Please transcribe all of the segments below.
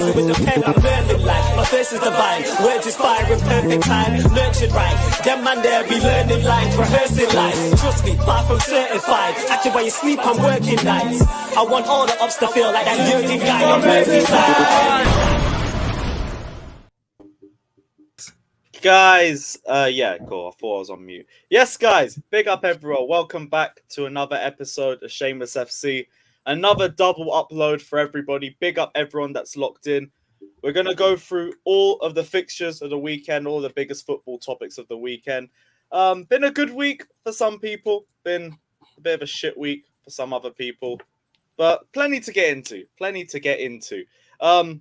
Rising with the pen, I'm learning life. My face is divine, words inspire in perfect time. Nurtured right, them man there be learning life, rehearsing life. Trust me, far from certified. Acting while you sleep, I'm working nights. I want all the ups to feel like that Jurgen guy on Merseyside. Guys, yeah, cool. I thought I was on mute. Yes, guys, big up everyone. Welcome back to another episode of Shameless FC. Another double upload for everybody. Big up everyone that's locked in. We're going to go through all of the fixtures of the weekend, all the biggest football topics of the weekend. Been a good week for some people. Been a bit of a shit week for some other people. But plenty to get into.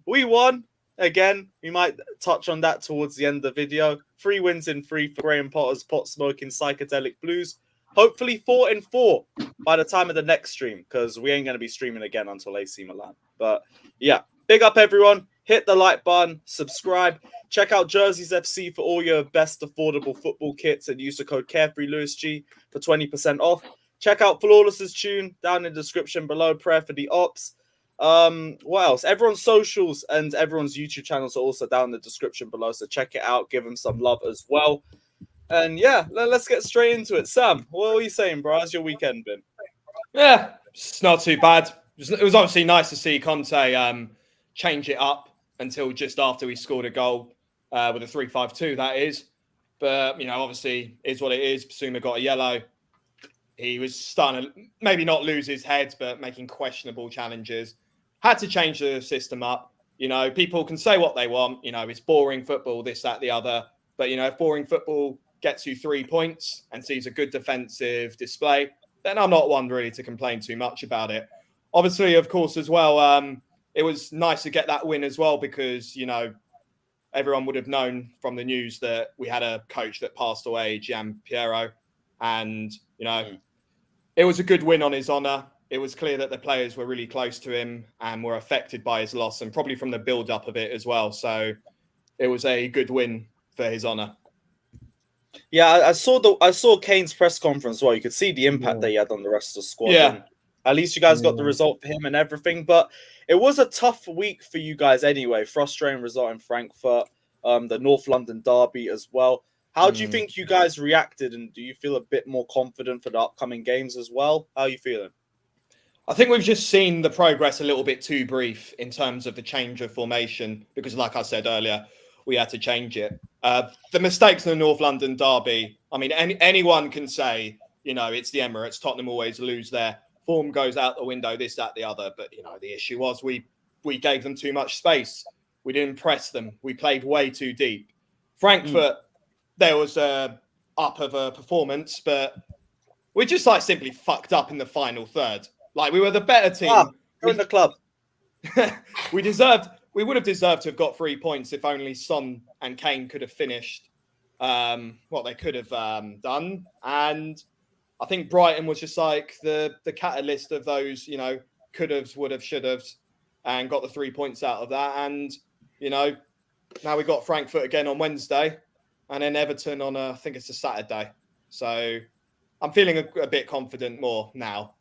We won. Again, we might touch on that towards the end of the video. 3 wins in 3 for Graham Potter's pot-smoking psychedelic blues. Hopefully 4 in 4 by the time of the next stream, because we ain't going to be streaming again until AC Milan. But yeah, big up everyone. Hit the like button, subscribe. Check out Jerseys FC for all your best affordable football kits and use the code CarefreeLewisG for 20% off. Check out Flawless's tune down in the description below. Prayer for the ops. What else? Everyone's socials and everyone's YouTube channels are also down in the description below, so check it out, give them some love as well. And yeah, let's get straight into it. Sam, what are you saying, bro? How's your weekend been? Yeah, it's not too bad. It was obviously nice to see Conte change it up until just after we scored a goal with a 3-5-2, that is. But, you know, obviously, is what it is. Basuma got a yellow. He was starting to maybe not lose his head, but making questionable challenges. Had to change the system up. You know, people can say what they want. You know, it's boring football, this, that, the other. But, you know, if boring football gets you 3 points and sees a good defensive display, then I'm not one really to complain too much about it. Obviously, of course, as well, it was nice to get that win as well because, you know, everyone would have known from the news that we had a coach that passed away, Gian Piero. And, you know, it was a good win on his honour. It was clear that the players were really close to him and were affected by his loss and probably from the build-up of it as well. So it was a good win for his honour. Yeah, I saw Kane's press conference as well. You could see the impact that he had on the rest of the squad. Yeah. And at least you guys got the result for him and everything. But it was a tough week for you guys anyway. Frustrating result in Frankfurt, the North London derby as well. How do you think you guys reacted? And do you feel a bit more confident for the upcoming games as well? How are you feeling? I think we've just seen the progress a little bit too brief in terms of the change of formation because, like I said earlier, we had to change it. The mistakes in the North London derby, I mean, anyone can say, you know, it's the Emirates. Tottenham always lose there. Form goes out the window, this, that, the other. But, you know, the issue was we gave them too much space. We didn't press them. We played way too deep. Frankfurt, there was a up of a performance, but we just like simply fucked up in the final third. Like we were the better team. We're in the club. We would have deserved to have got 3 points if only Son and Kane could have finished what they could have done. And I think Brighton was just like the catalyst of those, you know, could have, would have, should have, and got the 3 points out of that. And, you know, now we got Frankfurt again on Wednesday and then Everton on, I think it's a Saturday. So I'm feeling a bit confident more now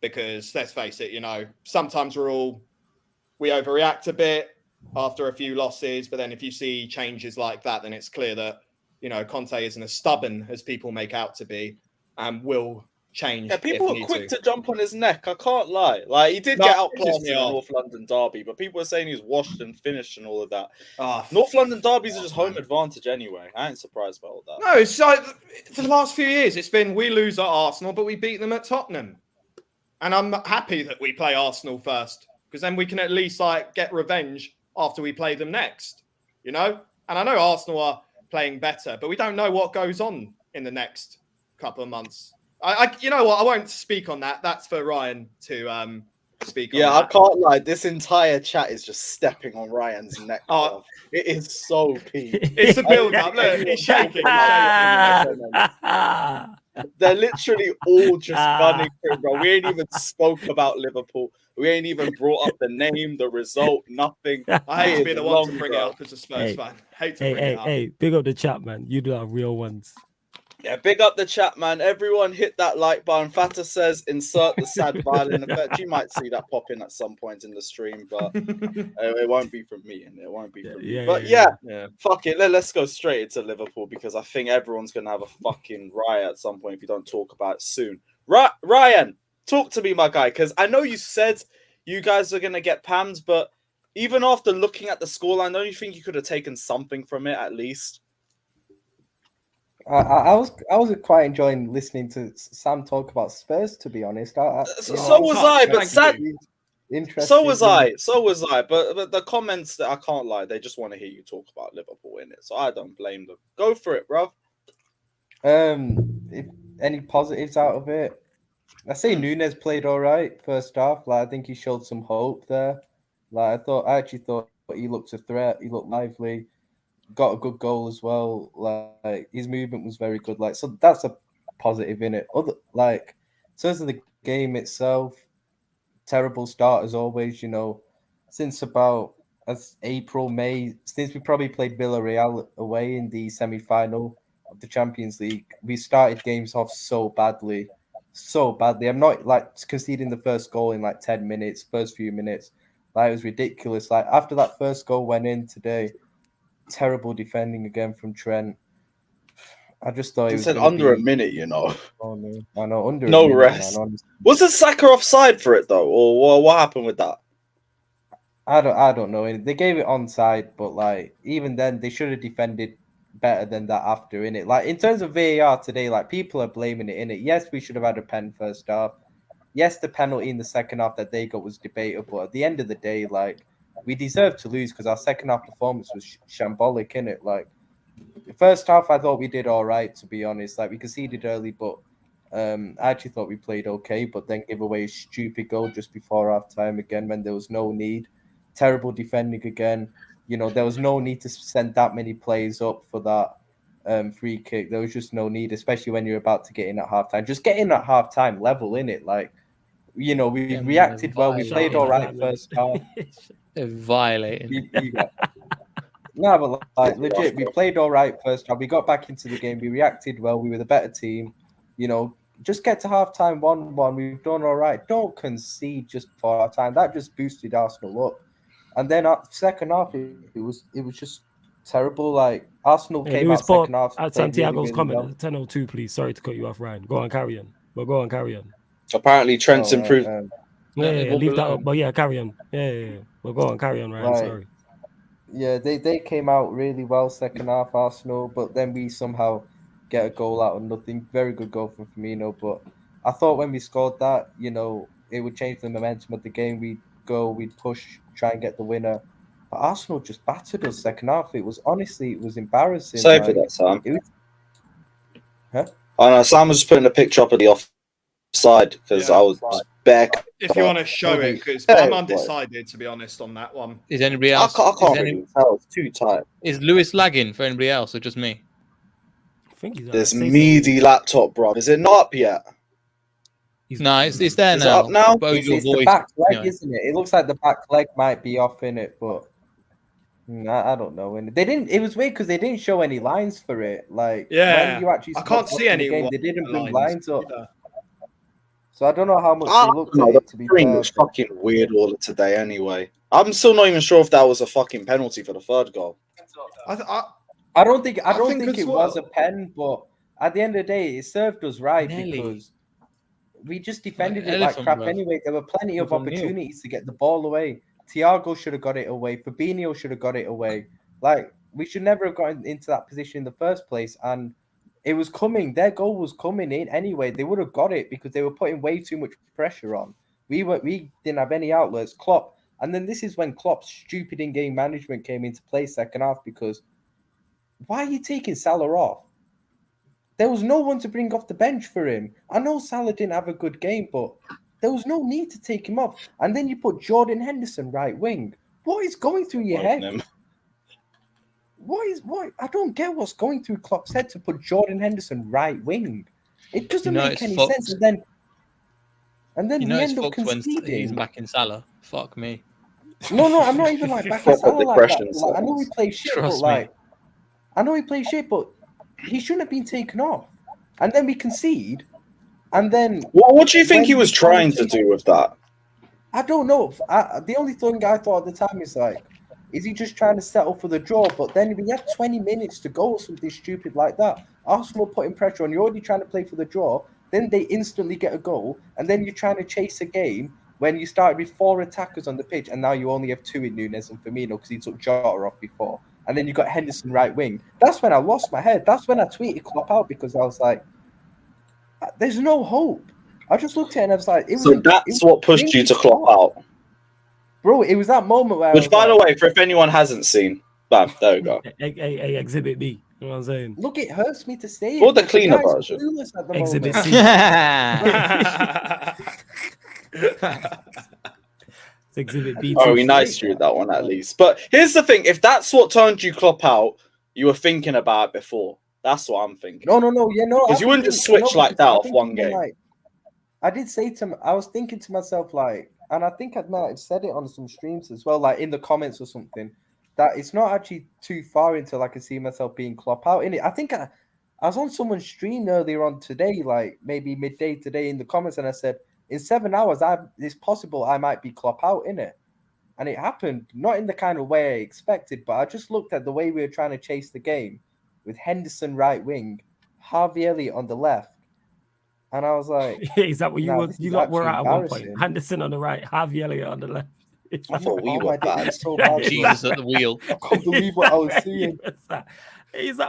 because let's face it, you know, sometimes we overreact a bit after a few losses, but then if you see changes like that, then it's clear that, you know, Conte isn't as stubborn as people make out to be and will change. Yeah, people were quick to jump on his neck. I can't lie. Like, he did get outclassed in the North London derby, but people were saying he's washed and finished and all of that. North London derbies are just home advantage anyway. I ain't surprised by all that. No, it's like for the last few years, it's been we lose at Arsenal, but we beat them at Tottenham. And I'm happy that we play Arsenal first because then we can at least like get revenge after we play them next, you know? And I know Arsenal are playing better, but we don't know what goes on in the next couple of months. You know what? I won't speak on that. That's for Ryan to speak on. Yeah, that. I can't lie. This entire chat is just stepping on Ryan's neck. It is so peak. It's the build-up. Look, he's shaking. They're literally all just gunning for him, bro. We ain't even spoke about Liverpool. We ain't even brought up the name, the result, nothing. I hate to be the one to bring it up as a Spurs fan. Hate to bring it up. Hey, big up the chat, man. You do our real ones. Yeah, big up the chat, man. Everyone hit that like button. Fata says insert the sad violin effect. You might see that pop in at some point in the stream, but it won't be from me, and it won't be from me. But yeah, fuck it. Let's go straight into Liverpool because I think everyone's gonna have a fucking riot at some point if you don't talk about it soon. Ryan, talk to me, my guy, because I know you said you guys are gonna get pammed, but even after looking at the scoreline, don't you think you could have taken something from it at least? I was quite enjoying listening to Sam talk about Spurs. To be honest, so was I. But sad. So was I. But the comments that I can't lie, they just want to hear you talk about Liverpool in it. So I don't blame them. Go for it, bro. If any positives out of it, I say Nunes played all right first half. Like I think he showed some hope there. Like I actually thought he looked a threat. He looked lively. Got a good goal as well. Like his movement was very good. Like so, that's a positive in it. In terms of the game itself, terrible start as always. Since about April, May, since we probably played Villarreal away in the semi-final of the Champions League, we started games off so badly. I'm not conceding the first goal in 10 minutes, first few minutes. It was ridiculous. After that first goal went in today. Terrible defending again from Trent. I just thought he said under a minute, Oh no, I know under no a minute, rest. Man, was the Saka offside for it though, or what happened with that? I don't know. They gave it onside, but even then they should have defended better than that after in it. In terms of VAR today, people are blaming it in it. Yes, we should have had a pen first half. Yes, the penalty in the second half that they got was debatable. But at the end of the day, we deserved to lose because our second half performance was shambolic, innit? The first half, I thought we did all right, to be honest. We conceded early, but I actually thought we played okay, but then give away a stupid goal just before half time again when there was no need. Terrible defending again. There was no need to send that many players up for that free kick. There was just no need, especially when you're about to get in at half time. Just get in at half time level, innit? We reacted well. We played all right first half. They're violating. No, but legit, we played all right first half. We got back into the game. We reacted well. We were the better team. Just get to half time 1-1. We've done all right. Don't concede just for our time. That just boosted Arsenal up. And then second half, it was just terrible. Arsenal came out second half. At Santiago's comment, 10:02, please. Sorry to cut you off, Ryan. Go on, carry on. But go on, carry on. Apparently, Trent's improved. Leave that up. But yeah, carry on. Yeah. Well, go on, carry on, Ryan. Right. Sorry. Yeah, they came out really well second half, Arsenal, but then we somehow get a goal out of nothing. Very good goal from Firmino, but I thought when we scored that, it would change the momentum of the game. We'd go, we'd push, try and get the winner. But Arsenal just battered us second half. It was embarrassing. Sorry for that, Sam. Huh? I know Sam was just putting a picture up of the offside because I was back. If you want to show it, because I'm undecided, to be honest, on that one. Is anybody else? I can't really tell. It's too tight. Is Lewis lagging for anybody else or just me? I think he's this meaty laptop, bro. Is it not up yet? No, it's there is now. It up now? It's the back leg, isn't it? It looks like the back leg might be off in it, but I don't know. And they didn't. It was weird because they didn't show any lines for it. When you actually I can't see any. They didn't bring lines up. So I don't know how much they looked at it, to be fair. The was fucking weird all of today anyway. I'm still not even sure if that was a fucking penalty for the third goal. I don't think it was a pen, but at the end of the day, it served us right because we just defended it like crap anyway. There were plenty of opportunities to get the ball away. Thiago should have got it away. Fabinho should have got it away. We should never have gotten into that position in the first place. And it was coming. Their goal was coming in anyway. They would have got it because they were putting way too much pressure on. We didn't have any outlets. Klopp, and then this is when Klopp's stupid in-game management came into play second half because why are you taking Salah off? There was no one to bring off the bench for him. I know Salah didn't have a good game, but there was no need to take him off. And then you put Jordan Henderson right wing. What is going through your head? What? I don't get what's going through Klopp's head to put Jordan Henderson right wing. It doesn't make any sense. And then we end up conceding. He's back in Salah. Fuck me. No, I'm not even back in Salah like that. I know we play shit, but I know he plays shit, but he shouldn't have been taken off. and then we concede, and then What do you think he when was we try trying to do with that? I don't know. The only thing I thought at the time is like, is he just trying to settle for the draw? But then we had 20 minutes to go or something stupid like that. Arsenal putting pressure on. You're already trying to play for the draw. Then they instantly get a goal. And then you're trying to chase a game when you started with 4 attackers on the pitch. And now you only have 2 in Nunes and Firmino because he took Jota off before. And then you got Henderson right wing. That's when I lost my head. That's when I tweeted Klopp out because I was like, there's no hope. I just looked at it and I was like, That's what pushed you to Klopp out. Bro, it was that moment where Which, by the way, for if anyone hasn't seen, bam, there we go. Hey, Exhibit B. You know what I'm saying? Look, it hurts me to say it. Or the cleaner guy's version. clueless at the Exhibit moment. C. It's Exhibit B. Oh, we nice you with that one at least. But here's the thing: if that's what turned you Klopp out, you were thinking about it before. That's what I'm thinking. No, yeah, no. Because you wouldn't just switch like that off one game. Like, I did say to him, I was thinking to myself, like, and I think I might have said it on some streams as well, like in the comments or something, that it's not actually too far until I can see myself being Klopp out in it. I think I was on someone's stream earlier on today, like maybe midday today in the comments, and I said, in 7 hours, it's possible I might be Klopp out in it. And it happened, not in the kind of way I expected, but I just looked at the way we were trying to chase the game with Henderson right wing, Harvey Elliott on the left. And I was like, is that what you were at one point? Henderson on the right, Harvey Elliott on the left. I thought we were bad. So bad. Jesus at the wheel. I can't believe what I was seeing.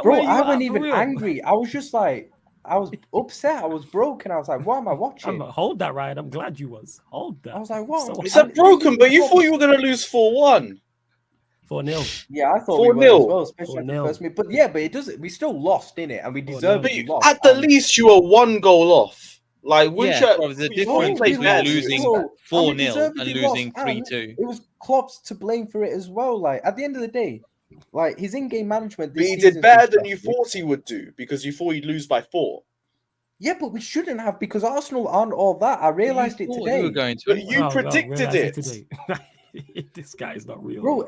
Bro, I wasn't even angry. I was just like, I was upset. I was broken. I was like, what am I watching? Hold that, Ryan. I'm glad you was. Hold that. I was like, what? It's broken, but you thought you were going to lose 4-1. 4-0. Yeah, I thought 4-0. we were as well, especially at the 4-0. first minute. But yeah, but it doesn't. We still lost in it, and we deserved to lose. At the least, you were 1 goal off. Like, the difference between losing 4-0 and losing 3-2. It was Klopp's to blame for it as well. Like at the end of the day, like his in-game management. But he did better than you thought he would do because you thought he'd lose by 4. Yeah, but we shouldn't have because Arsenal aren't all that. I realized it today. You were going to. But you predicted it. This guy is not real. Bro,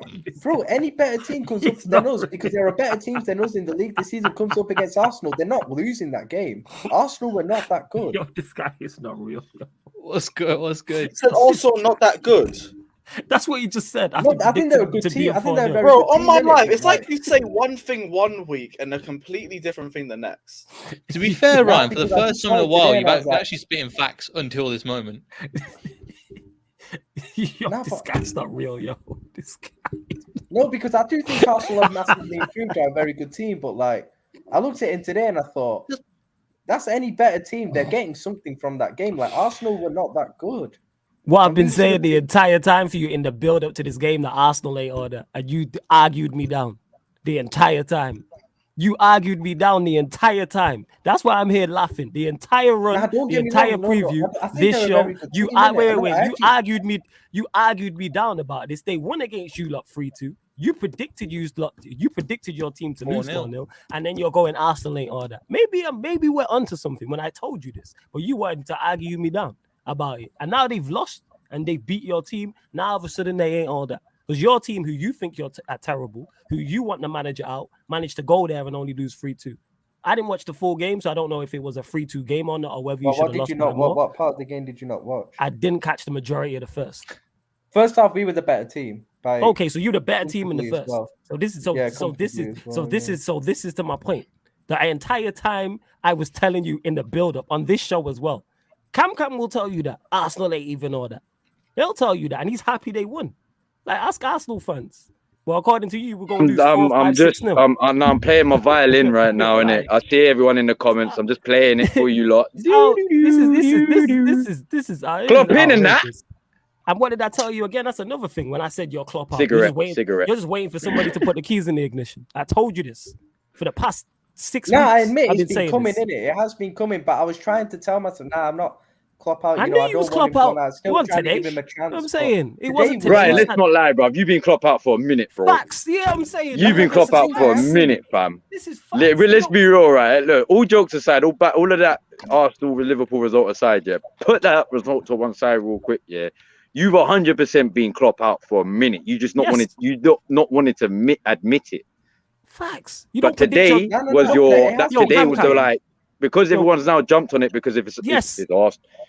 any better team comes up than us because there are better teams than us in the league this season comes up against Arsenal. They're not losing that game. Arsenal were not that good. Yo, this guy is not real. What's good? He said also not that good. That's what you just said. I think they're a good team. I think they're very Bro, good on team, my innit? life, it's like you say one thing one week and a completely different thing the next. To be fair, Ryan, for the because I first just time in a tried while, today you've and I was like- actually spitting facts until this moment. Yo, this guy's not real, yo. This guy. No, because I do think Arsenal have massively improved. They're a very good team, but like I looked at it today and I thought, that's any better team. They're getting something from that game. Like Arsenal were not that good. What I've been saying the entire time for you in the build-up to this game, the Arsenal ain't order, and you argued me down the entire time. You argued me down the entire time. That's why I'm here laughing. The entire run, the entire preview, this show. You argued me down about this. They won against you lot 3-2. You predicted your team to lose 4-0, and then you're going Arsenal ain't order. Maybe we're onto something when I told you this, but you wanted to argue me down about it. And now they've lost and they beat your team. Now all of a sudden they ain't all that. Because your team, who you think you're terrible, who you want the manager out, managed to go there and only lose 3-2. I didn't watch the full game, so I don't know if it was a 3-2 game or not, or whether you should have lost. What part of the game did you not watch? I didn't catch the majority of the first. First half, we were the better team. Okay, so you're the better team in the first. Well. So this is to my point. The entire time I was telling you in the build-up on this show as well. Cam will tell you that Arsenal ain't even order. He'll tell you that, and he's happy they won. Like, ask Arsenal fans. Well, according to you, we're going to do 4-5-6-0. I'm playing my violin right now, innit? I see everyone in the comments. I'm just playing it for you lot. This is Klopp in and that. And what did I tell you again? That's another thing. When I said you're Klopp out, Cigarette. You're just waiting for somebody to put the keys in the ignition. I told you this for the past 6 weeks. No, I admit I've it's been coming in it. It has been coming, but I was trying to tell myself, I'm not Klopp out. I knew you was Klopp out. It wasn't today. Give him a chance, I'm saying it wasn't today. Right, let's not lie, bro. You've been Klopp out for a minute, bro. Facts. Yeah, I'm saying you've been Klopp out for a minute, fam. This is let's be real, right? Look, all jokes aside, all of that Arsenal Liverpool result aside, yeah. Put that result to one side real quick, yeah. You've 100% been Klopp out for a minute. You just not wanted. You not wanted to admit it. Facts. But today was the like. because everyone's now jumped on it because if it's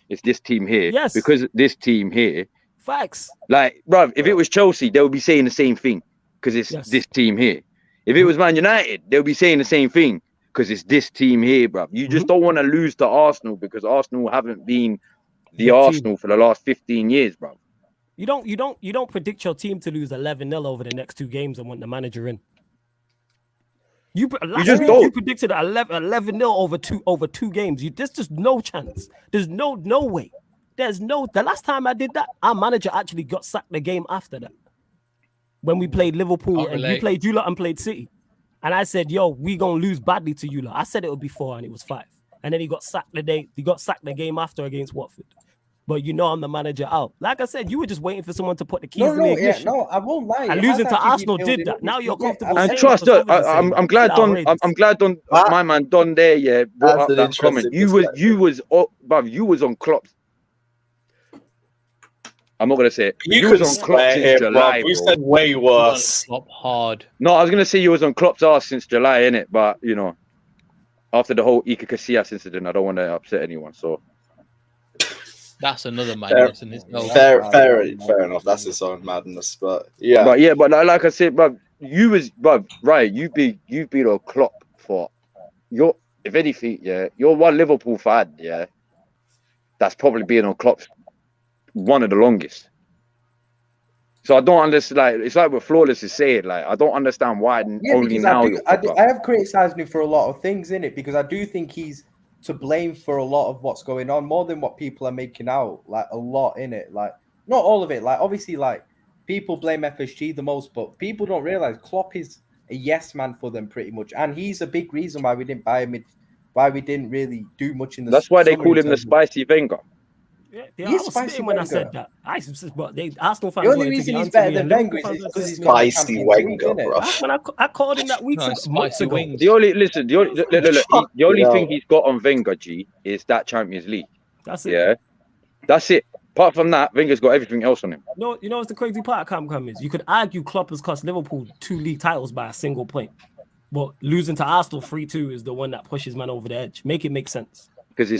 it's this team here. Yes. Because this team here. Facts. Like, bruv, if it was Chelsea, they would be saying the same thing because it's this team here. If it was Man United, they'll be saying the same thing because it's this team here, bruv. You just don't want to lose to Arsenal because Arsenal haven't been the Arsenal for the last 15 years, bruv. You don't predict your team to lose 11-0 over the next 2 games and want the manager in. You predicted 11-0 over two games. There's just no chance. There's no way. The last time I did that, our manager actually got sacked the game after that. When we played Liverpool and we played you lot and played City. And I said, yo, we gonna lose badly to you lot. I said it would be 4 and it was 5. And then he got sacked the game after against Watford. But you know I'm the manager out. Like I said, you were just waiting for someone to put the keys in the ignition. I won't lie. And losing to Arsenal did that. Now you're comfortable. And trust her. I'm glad Don my man Don there, brought up that comment. You was on Klopp's. I'm not gonna say it. You was on Klopp since July. You said way worse. Klopp hard. No, I was gonna say you was on Klopp's ass since July, innit? But you know, after the whole Iker Casillas incident, I don't want to upset anyone. So that's another madness in itself. Fair enough. That's his own madness, but but like I said, but you was right. You've been on Klopp for if anything, you're one Liverpool fan, that's probably been on Klopp's one of the longest. So I don't understand. Like it's like what Flawless is saying. Like I don't understand why only now. I have criticised him for a lot of things in it because I do think he's to blame for a lot of what's going on, more than what people are making out. Like a lot in it. Like not all of it. Like obviously, like people blame FSG the most, but people don't realize Klopp is a yes man for them pretty much, and he's a big reason why we didn't buy him. Why we didn't really do much in the. That's why they call him the spicy Wenger. Yeah, I was spitting when I said that. Arsenal fans. The only reason he's better than Wenger is because he's got spicy Wenger, bro. I called him that week. Spicy wings. The only thing he's got on Wenger, G, is that Champions League. That's it. Yeah, that's it. Apart from that, Wenger's got everything else on him. No, you know what's the crazy part? Come is you could argue Klopp has cost Liverpool 2 league titles by a single point, but losing to Arsenal 3-2 is the one that pushes man over the edge. Make it make sense. Because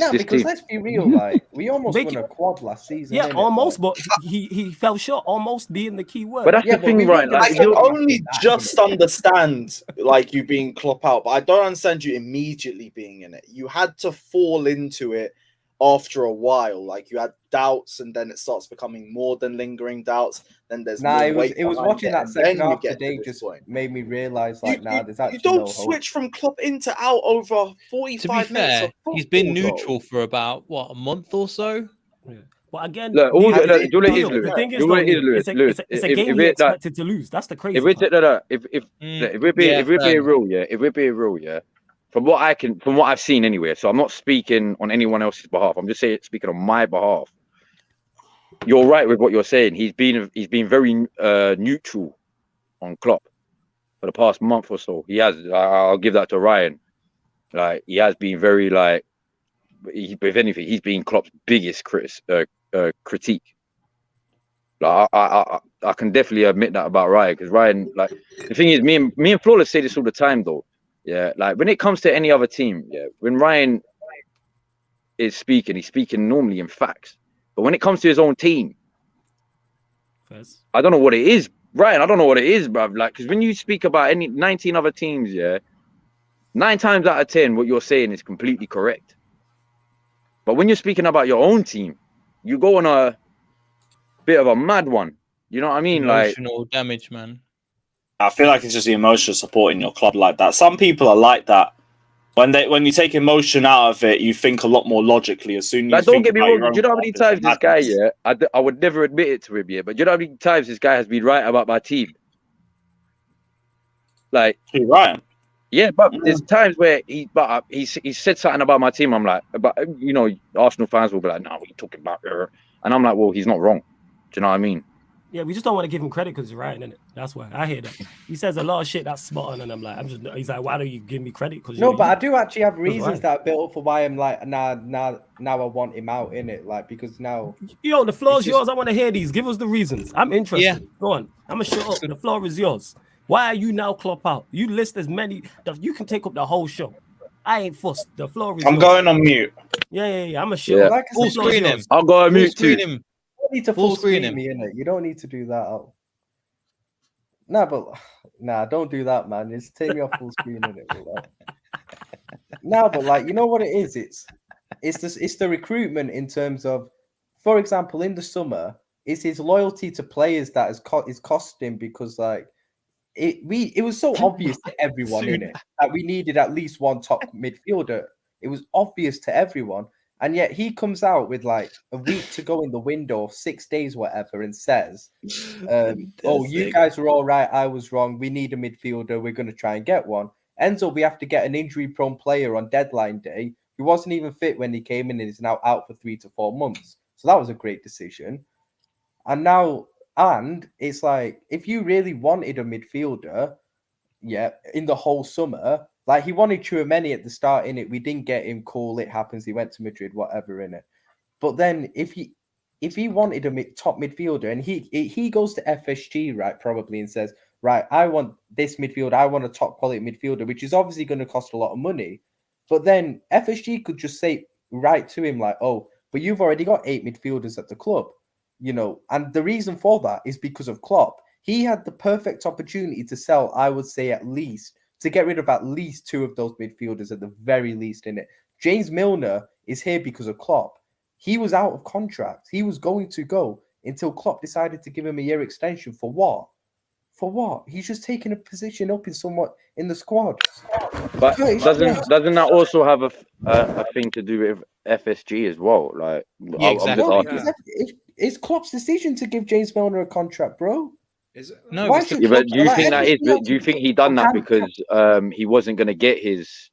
let's be real, like we almost won a quad last season. Yeah, almost, but he fell short. Almost being the key word. But that's the thing, right? I can only just understand like you being Klopp out, but I don't understand you immediately being in it. You had to fall into it after a while. Like you had doubts, and then it starts becoming more than lingering doubts. Then there's it was watching that second half today just made me realize there's actually you don't switch from Klopp into out over 45 minutes. He's been neutral for about a month or so. Yeah. But again, the thing is, it's a game we expected to lose. That's the crazy part. If we're being real, from what I've seen anyway, so I'm not speaking on anyone else's behalf. I'm just speaking on my behalf. You're right with what you're saying. He's been very neutral on Klopp for the past month or so. He has. I'll give that to Ryan. Like he has been very if anything, he's been Klopp's biggest critique. Like I can definitely admit that about Ryan, because Ryan, like the thing is, me and Flawless say this all the time though. Yeah, like when it comes to any other team, when Ryan is speaking, he's speaking normally in facts. But when it comes to his own team, I don't know what it is, Ryan. I don't know what it is, bruv. Like, because when you speak about 19 other teams, 9 times out of 10, what you're saying is completely correct. But when you're speaking about your own team, you go on a bit of a mad one. You know what I mean? Emotional damage, man. I feel like it's just the emotional support in your club like that. Some people are like that. When you take emotion out of it, you think a lot more logically. As soon as don't get me wrong. Do you know how many times this guy, I would never admit it to him, but do you know how many times this guy has been right about my team? Like, Ryan. Yeah, but there's times where he said something about my team. I'm like, but you know, Arsenal fans will be like, "No, what are you talking about?" And I'm like, "Well, he's not wrong." Do you know what I mean? Yeah, we just don't want to give him credit because he's right, innit? That's why I hear that. He says a lot of shit that's spot on, and I'm like, he's like, why don't you give me credit? But I do actually have reasons that are built up for why I'm like, now I want him out, innit? Like, because now, the floor's yours. I want to hear these. Give us the reasons. I'm interested. Yeah. Go on. I'm gonna shut up. The floor is yours. Why are you now Klopp out? You list as many that you can take up the whole show. I ain't fussed. The floor is I'm yours. going on mute. Yeah. I'm a shit. Yeah. Like I Full said, screen him. I'll go on Full mute screen too. him. you don't need to Full full screen screen him. me, innit? You don't need to do that. Don't do that, man. Just take me off full screen, innit? But like, you know what it is? It's the recruitment in terms of, for example, in the summer, it's his loyalty to players that is cost him, because like it was so obvious to everyone in it that we needed at least one top midfielder. It was obvious to everyone, and yet he comes out with like a week to go in the window, 6 days, whatever, and says, "Oh, you guys were all right. I was wrong. We need a midfielder. We're going to try and get one." Ends up we have to get an injury-prone player on deadline day who wasn't even fit when he came in and is now out for 3 to 4 months. So that was a great decision. And it's like, if you really wanted a midfielder, in the whole summer, like he wanted Tchouaméni at the start, in it, we didn't get him. Cool, it happens. He went to Madrid, whatever, in it. But then if he wanted a top midfielder, and he goes to FSG, right, probably, and says, right, I want this midfielder, I want a top quality midfielder, which is obviously going to cost a lot of money. But then FSG could just say right to him, like, oh, but you've already got 8 midfielders at the club, and the reason for that is because of Klopp. He had the perfect opportunity to sell, I would say, to get rid of at least 2 of those midfielders at the very least in it. James Milner is here because of Klopp. He was out of contract. He was going to go until Klopp decided to give him a year extension. For what? For what? He's just taking a position up in the squad. But doesn't that also have a thing to do with FSG as well? Like, Yeah, exactly. I'm just asking. It's Klopp's decision to give James Milner a contract, bro. Is it? No, Why it's should Yeah, but Klopp- do you like, think that is? FSG But do you think he done that because he wasn't going to get his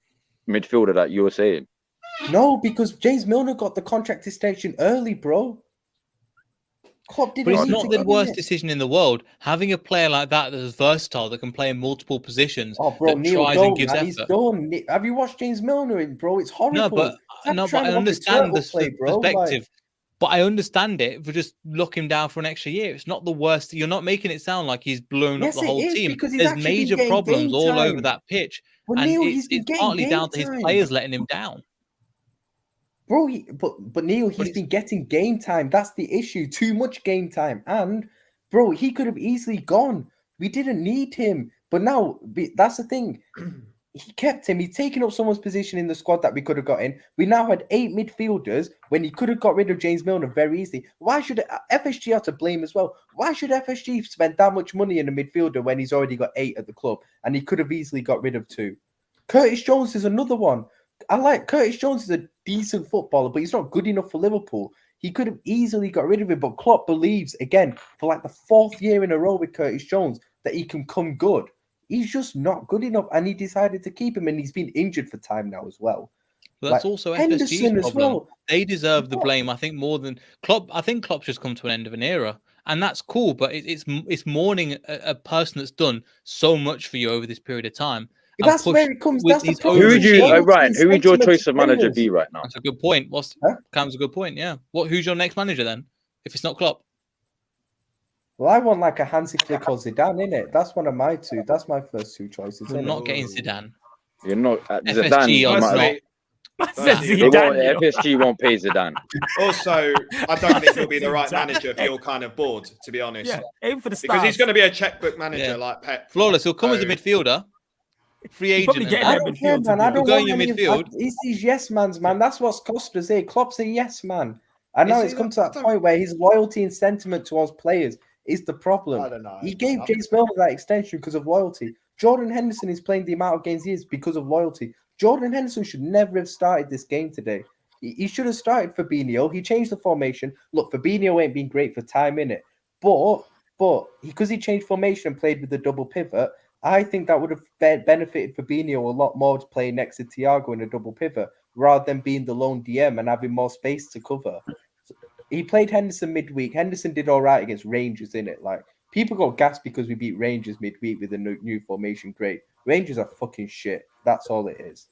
midfielder that you were saying? No, because James Milner got the contract extension early, bro. Klopp didn't But it's need not to the give worst him it. decision in the world. Having a player like that that is versatile, that can play in multiple positions, Oh, bro, that Neil, tries don't, and gives man. effort. He's done. Have you watched James Milner, bro? It's horrible. No, but Trying I to watch a understand the turtle play, bro. perspective. But I understand it for just locking him down for an extra year. It's not the worst. You're not making it sound like he's blown up Yes, the it whole is, team. because he's There's actually been major getting problems game all over time. that pitch, But and Neil, he's been it's getting partly game down to his time. players letting him down. Bro, but Neil, he's been getting game time. That's the issue. Too much game time. And, bro, he could have easily gone. We didn't need him. But now, that's the thing. He kept him. He's taken up someone's position in the squad that we could have got in. We now had 8 midfielders when he could have got rid of James Milner very easily. Why should FSG have to blame as well? Why should FSG spend that much money in a midfielder when he's already got 8 at the club and he could have easily got rid of 2? Curtis Jones is another one. Curtis Jones is a decent footballer, but he's not good enough for Liverpool. He could have easily got rid of him, but Klopp believes, again, for like the 4th year in a row with Curtis Jones, that he can come good. He's just not good enough, and he decided to keep him, and he's been injured for time now as well. But that's also FSG's problem. They deserve the blame, I think, more than Klopp. I think Klopp's just come to an end of an era, and that's cool. But it's mourning a person that's done so much for you over this period of time. That's where it comes. That's the problem. Who would you, Ryan? Who would your choice of manager be right now? That's a good point. Cam's a good point. Yeah. Who's your next manager then? If it's not Klopp. Well, I want like a Hansi Flick or Zidane, innit? That's one of my 2. That's my first 2 choices. We're not getting Zidane. You're not FSG Zidane. FSG won't pay Zidane. Also, I don't think he'll be the right manager for your kind of board, to be honest. Yeah, aim for the stars. Because he's going to be a checkbook manager like Pep. Flawless. He'll come as a midfielder. Free agent. I don't care, man. I don't want any midfield. It's these yes mans, man. That's what's cost us here. Klopp's a yes man. I know it's come to that point where his loyalty and sentiment towards players is the problem. I don't know. He gave James Milner that extension because of loyalty. Jordan Henderson is playing the amount of games he is because of loyalty. Jordan Henderson should never have started this game today. He should have started Fabinho. He changed the formation. Look, Fabinho ain't been great for time, innit? But because he changed formation and played with the double pivot, I think that would have benefited Fabinho a lot more to play next to Thiago in a double pivot rather than being the lone DM and having more space to cover. So he played Henderson midweek. Henderson did all right against Rangers, innit? Like, people got gassed because we beat Rangers midweek with a new formation. Great. Rangers are fucking shit. That's all it is.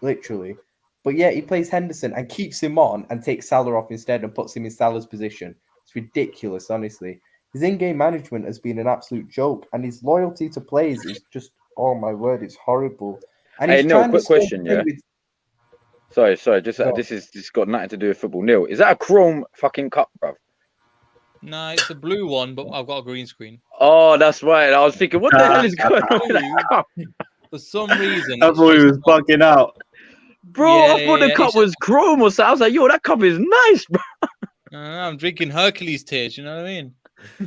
Literally. But yeah, he plays Henderson and keeps him on and takes Salah off instead and puts him in Salah's position. It's ridiculous, honestly. His in-game management has been an absolute joke, and his loyalty to players is just, oh my word, it's horrible. And Hey, he's Neil, trying quick to still question, play yeah? with- Sorry. Just this got nothing to do with football. Neil, is that a chrome fucking cup, bro? No, it's a blue one, but I've got a green screen. Oh, that's right. I was thinking, what the hell is going on with that cup? For some reason, I it's thought he just was not- bugging out. Bro, Yeah, I thought the yeah, cup it's was chrome or something. I was like, yo, that cup is nice, bro. I'm drinking Hercules tears. You know what I mean?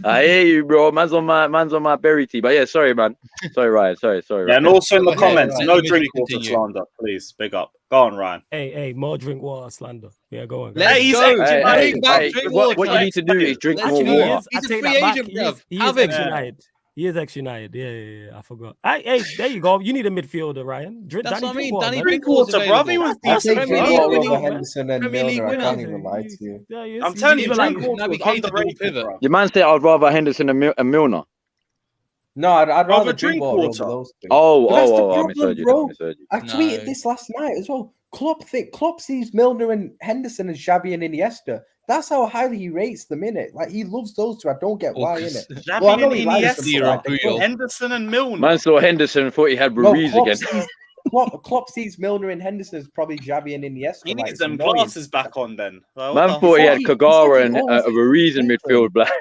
I hear you, bro. Man's on my berry tea. But yeah, sorry, man. Sorry, Ryan. Sorry. Yeah, Ryan. and also in the Okay, comments, right. no Let me drink water continue. slander, please. Big up. Go on, Ryan. Hey, more drink water slander. Yeah, go on. Let's he's go. actually- Bring back drink what water. you need to do is drink Let's more go. water. He's a take free that back. agent, He is- bruv. He Have is him. ex-United. He is ex-United. Yeah. I forgot. Hey, there you go. You need a midfielder, Ryan. That's what I mean. Danny Drink Drinkwater's water, bruv. He available. was I That's take the Premier Drink League water winning, over man. Henderson and Premier League Milner. I winner. can't even lie to you. I'm telling you, Drink drink water was navigated the underrated, pivot. bro. Your man said I'd rather Henderson and Milner. No, I'd rather Over drink drink water over water. those two. Oh, But that's the I problem, misheard you. bro. Misheard you. I tweeted No. this last night as well. Klopp sees Milner and Henderson as Xavi and Iniesta. That's how highly he rates them, innit? Like, he loves those two. I don't get why, innit? Xavi Well, I know and he likes them, Iniesta, but, like, the club- Henderson and Milner. Man saw Henderson, thought he had No, Ruiz Klopp again. sees, Klopp sees Milner and Henderson as probably Xavi and Iniesta. He like, needs it's them annoying. glasses back on then. Like, what Man the thought he fuck? had He Kagara and always Ruiz in plays for midfield, him. black.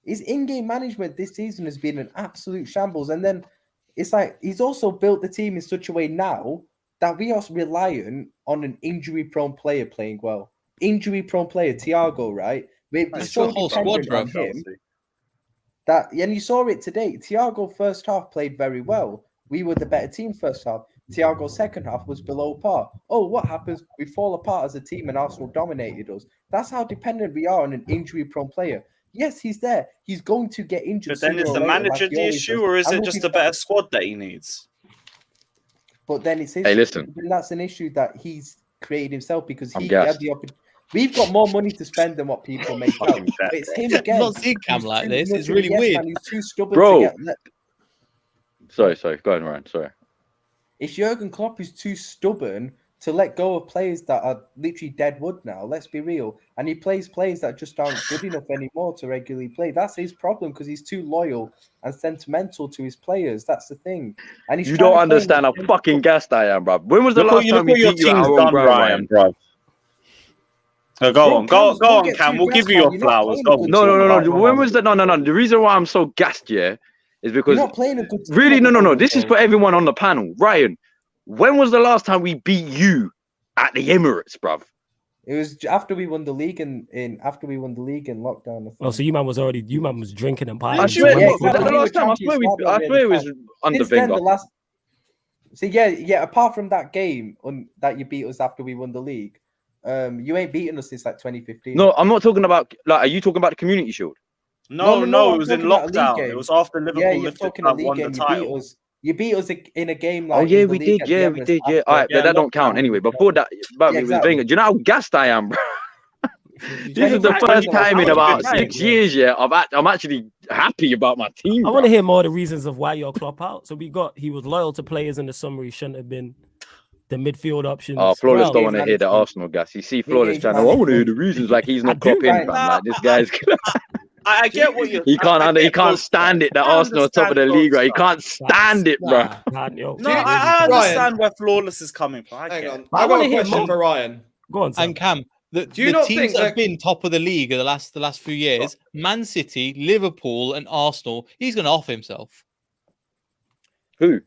His in-game management this season has been an absolute shambles. And then it's like he's also built the team in such a way now that we are reliant on an injury-prone player playing well. Injury-prone player, Thiago, right? We're It's so the whole squad, dependent bro. on him that, and you saw it today. Thiago first half played very well. We were the better team first half. Thiago second half was below par. Oh, what happens? We fall apart as a team and Arsenal dominated us. That's how dependent we are on an injury-prone player. Yes, he's there. He's going to get injured. But then is sooner the or later, manager like he the always issue, does. or is I'm it looking just a for- better squad that he needs? But then it's his. Hey, listen. Then that's an issue that he's created himself because I'm he gassed. had the opportunity. We've got more money to spend than what people make out. Fucking But bet. it's him I've again. not seen Cam He's like too this. much It's of a really yes weird. man. He's too stubborn Bro. to get. Sorry. Go on, Ryan. Sorry. It's Jurgen Klopp who's too stubborn to let go of players that are literally dead wood now. Let's be real. And he plays players that just aren't good enough anymore to regularly play. That's his problem because he's too loyal and sentimental to his players. That's the thing. And he's You trying don't to play understand how with- fucking gassed I am, bro. When was the Look last time we what your beat you at team's our own done, ground, Ryan, Ryan? bro. So go Bro, on, go don't on, get Cam. too We'll give gassed, you your man. You're not flowers. playing a Go on. good No. When was that? No. The reason why I'm so gassed, yeah, is You're because not playing a good team really, at the no. moment, This is bro. for everyone on the panel. Ryan, when was the last time we beat you at the Emirates, bruv? It was after we won the league in lockdown. I think. Oh, so you man was drinking and partying. I Did you- swear, Yeah, was that the exactly. last time? I swear, I swear it was under Since then, Wenger. the last. So yeah. Apart from that game that you beat us after we won the league, you ain't beaten us since like 2015. No, I'm not talking about. Like, are you talking about the Community Shield? No, I'm it was in talking about a league lockdown. game. It was after Liverpool Yeah, you're lifted talking a won league the game. title. You beat us in a game. Oh Like yeah, in the we league did. at Yeah, the we Emirates did. Yeah, after- all right, Yeah, that don't count lockdown. anyway. Before that, but Yeah, it was exactly. Wenger. Do you know how gassed I am, bro? This is the Right, first right, time in right, about right, 6 yeah. years. Yeah, I'm actually happy about my team. I bro. want to hear more of the reasons of why you're Klopp out. So he was loyal to players in the summer. He shouldn't have been. The midfield options. Oh, Flawless Well, don't want to hear the management. Arsenal gas. You see Flawless Engage channel. I want to hear management. the reasons. Like he's I not do, Klopp in, right? fam. Like this guy's. I get what you. He can't. I He get can't both stand it that I Arsenal are top of the understand league. both Right? He sides. can't stand it, bro. No, I Ryan. understand where Flawless is coming from. I Hang get on. it. I I've got wanna a hear question more. for Ryan. Go on, Sam. And Cam, the Do you not teams think that have that- been top of the league the last few years, Man City, Liverpool, and Arsenal, he's going to off himself. Who?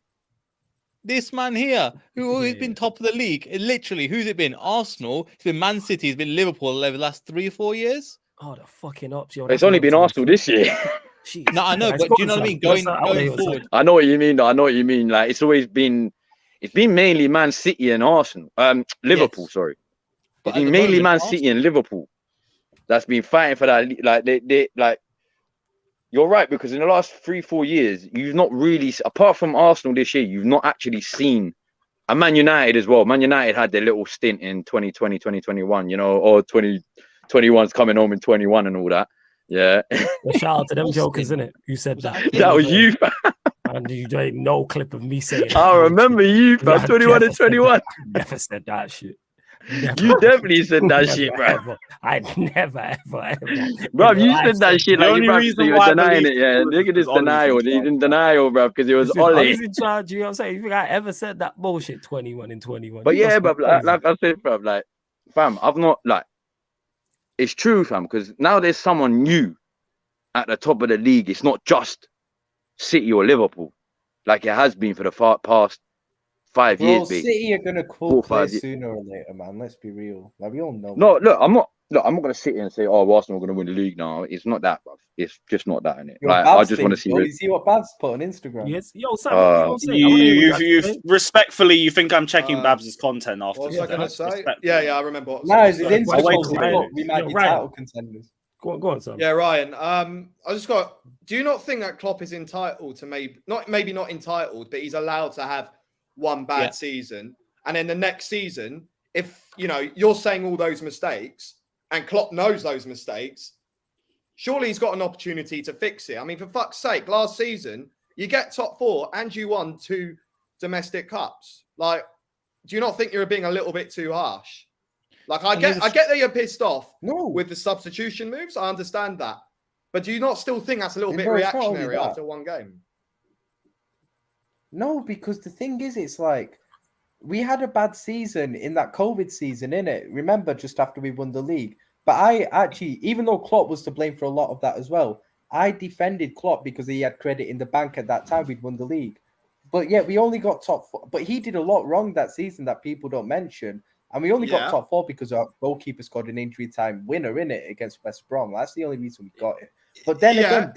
This man here, who always been top of the league, literally, who's it been? Arsenal, it's been Man City, it's been Liverpool over the last 3 or 4 years. Oh, the fucking ups, yo. It's only been Arsenal this year. No, I know, but do you know what I mean? Going forward, I know what you mean. Though. I know what you mean. Like it's always been. It's been mainly Man City and Arsenal. Liverpool. Yes. Sorry. But It's at been the mainly moment, Man Arsenal- City and Liverpool. That's been fighting for that. Like they like. You're right because in the last 3-4 years, you've not really, apart from Arsenal this year, you've not actually seen. And Man United as well. Man United had their little stint in 2020, 2021, you know, or 2021's coming home in 21 and all that. Yeah. Shout out to them jokers, innit? You said that. That was you. And you ain't no clip of me saying I remember you, fam. Yeah, 21 and never said 21. Never said that shit. You definitely said that shit, bro. Ever. I never, ever. Bro, in you life said that shit The like only you reason you why were I denying believe it, yeah. was Look at this because Ollie's denial. in He's charge. in denial, bro, because it was Listen, I Ollie. was in charge. You know what I'm saying? You think I ever said that bullshit 21 and 21? But You yeah, must be bro, crazy. like I said, bro, like, fam, I've not, like, it's true, fam, because now there's someone new at the top of the league. It's not just City or Liverpool, like it has been for the past 5 Bro, years, big. City are gonna 4 or cool 5 play years. sooner or later, man. Let's be real. Like we all know. No, look, I'm not gonna sit here and say, oh, Arsenal are gonna win the league now. It's not that, bro. It's just not that, innit? Yo, Like, Babs I just want to thinks, see bro. it. You see what Babs put on Instagram? Yes, yo, Sam, you know what I'm saying? I You, wanna hear what you, you have to you say. respectfully, you think I'm checking Babs' content after? What was Yeah, I going to say? respectfully. Yeah, I remember. What Nah, his so- Wait, Instagram. wait till We Ryan. thought we might Yo, be Ryan. title contenders. Go on, Sam. Yeah, Ryan. I just got. Do you not think that Klopp is entitled to maybe not entitled, but he's allowed to have one bad season, and then the next season, if you're saying all those mistakes, and Klopp knows those mistakes, surely he's got an opportunity to fix it. I mean, for fuck's sake, last season you get top 4 and you won 2 domestic cups. Like, do you not think you're being a little bit too harsh? Like, I get that you're pissed off with the substitution moves. I understand that. But do you not still think that's a little bit Bro, it's not only reactionary that. after one game? No, because the thing is, it's like we had a bad season in that COVID season, innit? Remember, just after we won the league. But I actually, even though Klopp was to blame for a lot of that as well, I defended Klopp because he had credit in the bank at that time. We'd won the league. But yeah, we only got top 4. But he did a lot wrong that season that people don't mention. And we only got top 4 because our goalkeeper scored an injury time winner, innit, against West Brom. That's the only reason we got it. But then again,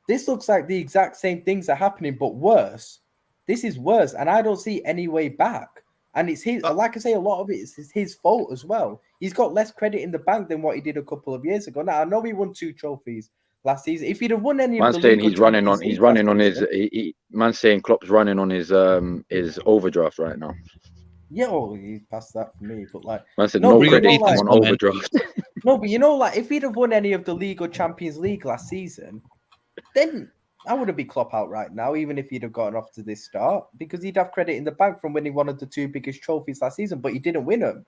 this looks like the exact same things are happening, but worse. This is worse, and I don't see any way back. And it's his, like I say, a lot of it is his fault as well. He's got less credit in the bank than what he did a couple of years ago. Now I know he won 2 trophies last season. If he'd have won any of the saying league, he's running on his. Man's saying Klopp's running on his overdraft right now. Yeah, well, he's past that for me. But like, Man said no credit on overdraft. No, but like, if he'd have won any of the league or Champions League last season, then I wouldn't be Klopp out right now, even if he'd have gotten off to this start, because he'd have credit in the bank from winning one of the 2 biggest trophies last season. But he didn't win them.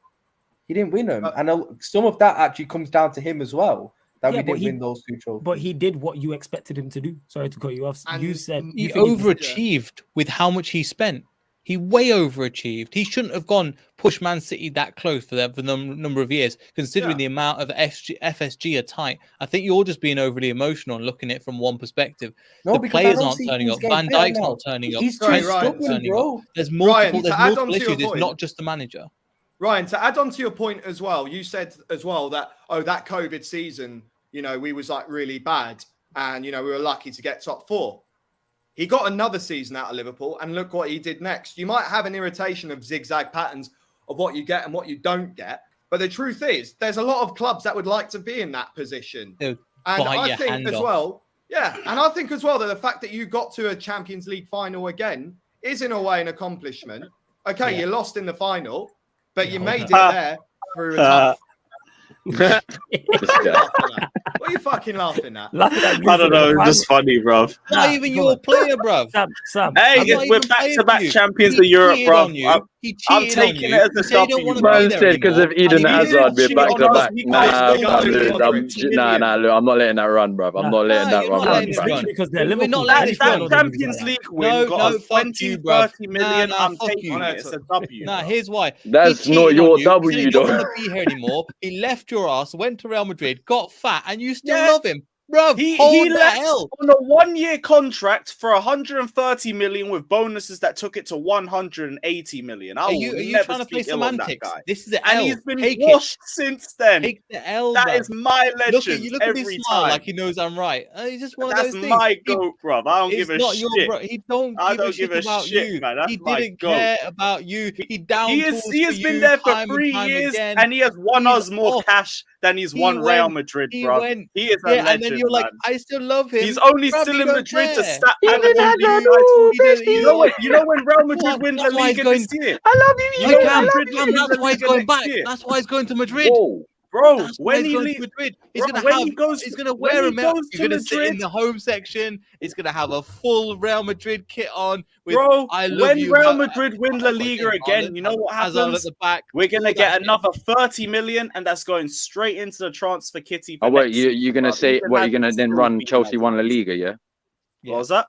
And some of that actually comes down to him as well. That we didn't win those 2 trophies. But he did what you expected him to do. Sorry to cut you off. And you said he overachieved with how much he spent. He way overachieved. He shouldn't have pushed Man City that close for the number of years, considering the amount of FSG are tight. I think you're just being overly emotional and looking at it from one perspective. No, the players aren't turning up. Van Dijk's not turning up. He's too stubborn, bro. There's multiple issues. It's not just the manager. Ryan, to add on to your point as well, you said as well that, that COVID season, we was like really bad and, we were lucky to get top 4. He got another season out of Liverpool and look what he did next. You might have an irritation of zigzag patterns of what you get and what you don't get. But the truth is, there's a lot of clubs that would like to be in that position. Dude, and I think as well, that the fact that you got to a Champions League final again is in a way an accomplishment. Okay, you lost in the final, but you made it there through a tough. What are you fucking laughing at? I don't know, it's just funny, bruv. Not even your player, bruv. Sam. Hey, we're back-to-back champions of Europe, bruv. I'm taking it as a W. Man said because of Eden Hazard, we're back-to-back. Nah, look, I'm not letting that run, bruv. I'm not letting that run. Because we're not letting it run. That Champions League win got us 20, 30 million. I'm taking it. It's a W. Nah, here's why. That's not your W, He though. don't want to be here anymore. He left your ass, went to Real Madrid, got fat, and you still love him. Bro, he left on a 1-year contract for 130 million with bonuses that took it to 180 million. Are you trying to play semantics? This is the and L. he's been washed since then. Take the L. That is my legend. Look at every this smile time. like he knows I'm right. He's just one of That's those things. my goat, bruv. I don't give a shit. He don't give a shit, you. man. That's he my didn't goat. care about you. He has been there for 3 years, and he has won us more cash than he's won Real Madrid, bro. He is a legend, and then you're like, I still love him. He's only still in Madrid to start. You know when Real Madrid win the league this year? I love you. That's why he's going back. That's why he's going to Madrid. Bro, That's why when he's he going leaves, to Madrid. He's gonna wear them out. goes He's to gonna sit in Madrid, the home section. He's gonna have a full Real Madrid kit on. With bro. I love When you, Real Madrid win La Liga fucking again, Haaland, you know what Hazard at happens? the back. We're gonna all that get shit. another 30 million, and that's going straight into the transfer kitty. For Oh, wait, next you're season, gonna bro. say Ethan what? You're Hazard gonna then still run beating Chelsea us. won La Liga, yeah? What was that?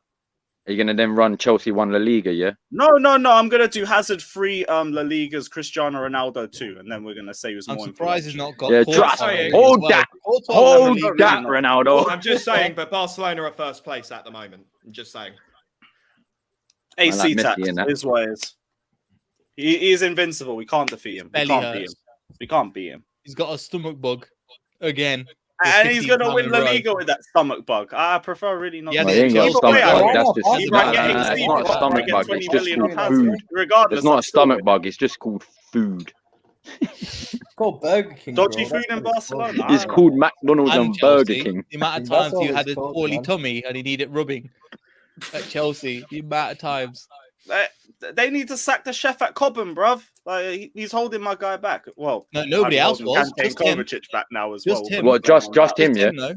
Are you gonna then run Chelsea won La Liga, yeah? No. I'm gonna do Hazard 3 La Ligas, Cristiano Ronaldo 2, and then we're gonna say who's I'm more surprised he's influential. not got. Yeah, Courtois trust. on the league Hold as well. that. Courtois on the Hold league. that, Ronaldo. I'm just saying, but Barcelona are first place at the moment. I'm just saying. AC like Messi tax in that. is what it is. He is invincible. We can't defeat him. We Belly can't beat hurts. him. We can't beat him. He's got a stomach bug again. And he's 15 gonna win times La in a row. Liga with that stomach bug. I prefer really not. Yeah, No, he ain't got a Either stomach way, I bug. hope That's just he might get it's exceeded. not a I'll probably stomach get bug. 20 It's just million called on food. Hazard. Regardless, It's not I'm a still stomach winning. bug. It's just called food. It's called Burger King. Dodgy bro. food in That's what Barcelona. It's called McDonald's and Burger Chelsea, King. the amount of That's times all you had it's a called, poorly man. tummy and he needed rubbing at Chelsea, the amount of times. They need to sack the chef at Cobham, bruv. Like he's holding my guy back. Well, No, nobody else was. Kante Just him. Kovacic back now as Just well. him. Well, just him, yeah. No.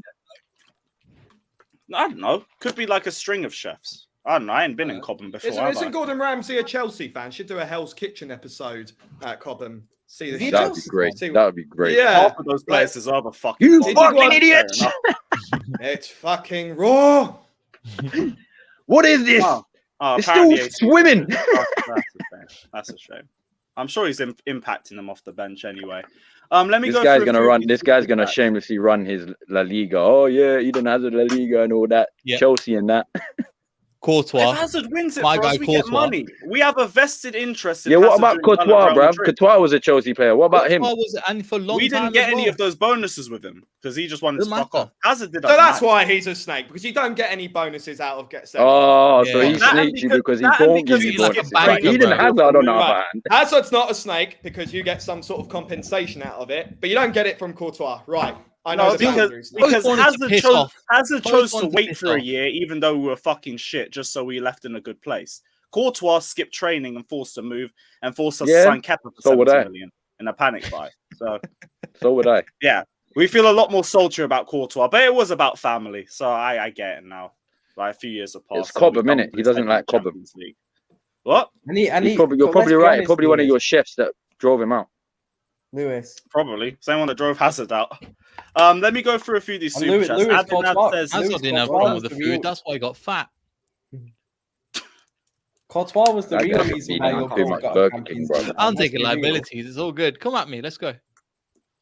I don't know. Could be like a string of chefs. I don't know. I ain't been in Cobham before. have Isn't I? Gordon Ramsay a Chelsea fan? Should do a Hell's Kitchen episode at Cobham. See the That would be great. That would be great. Yeah, Half of those players deserve a fucking. You bomb. fucking Fair idiots! it's fucking raw. What is this? Oh, It's still apparently AC swimming. That's a shame. That's a shame. I'm sure he's impacting them off the bench anyway. Let me This go. guy's through a gonna few run. of This these guy's super gonna chats. shamelessly run his La Liga. Oh yeah, Eden Hazard La Liga and all that. Yeah. Chelsea and that. Courtois. If Hazard wins it My for guy us, we get Courtois. money. We have a vested interest in Yeah. What Hazard about doing well at Courtois, Real bruv? Madrid. Courtois was a Chelsea player. What about him? Courtois was, and for a long We time didn't get as any well. of those bonuses with him because he just wanted to Doesn't fuck matter. off. Hazard did So us that's mad. why he's a snake, because you don't get any bonuses out of get set. Oh, so Yeah. he That and snaked you because- because he that and don't give because you he's like a bonuses. banker, But Eden bro. Hazard on the Right. other hand. Hazard's not a snake because you get some sort of compensation out of it, but you don't get it from Courtois, right? I know No, the boundaries. because wanted to Hazard piss chose, off. Hazard Both chose to wanted to wait piss for a off. year, even though we were fucking shit, just so we left in a good place. Courtois skipped training and forced to move and forced us Yeah, to sign Kepa for so would 70 I. million in a panic buy. So So would I. yeah, we feel a lot more sultry about Courtois, but it was about family, so I get it now. Like a few years have passed. It's and we've Cobham, done innit? He this doesn't in like the Cobham. Champions League. What? You're probably right. Probably one of your chefs that drove him out. Lewis. Probably. Same one that drove Hazard out. Let me go through a few of these And super chats. Lewis Adnan Courtois. says, Hazard Lewis didn't have a Courtois problem was with the the real- food. That's why he got fat. Courtois was the I real guess reason he why didn't your have too goal much got a Burger King, Champions bro. League. I'm Let's taking be real. liabilities. It's all good. Come at me. Let's go.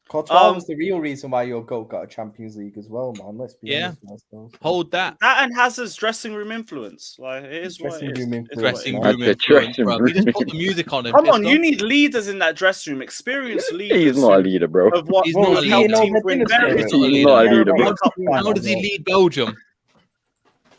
Courtois was the real reason why your goal got a Champions League as well, man. Let's be Yeah. honest. with ourselves. Hold that. that and Hazard's dressing room influence. Like, it is what Dressing it is. room It's influence, what it Dressing is. man. room That's the influence, dressing bro. He just put room. the music on and Come on, pissed you off. need leaders in that dressing room, experienced leaders. He's not a leader, bro. Of what He's who not a have leader. helped He's teams not win a various leader. He's not a leader, bro. World Cup How does he lead Belgium?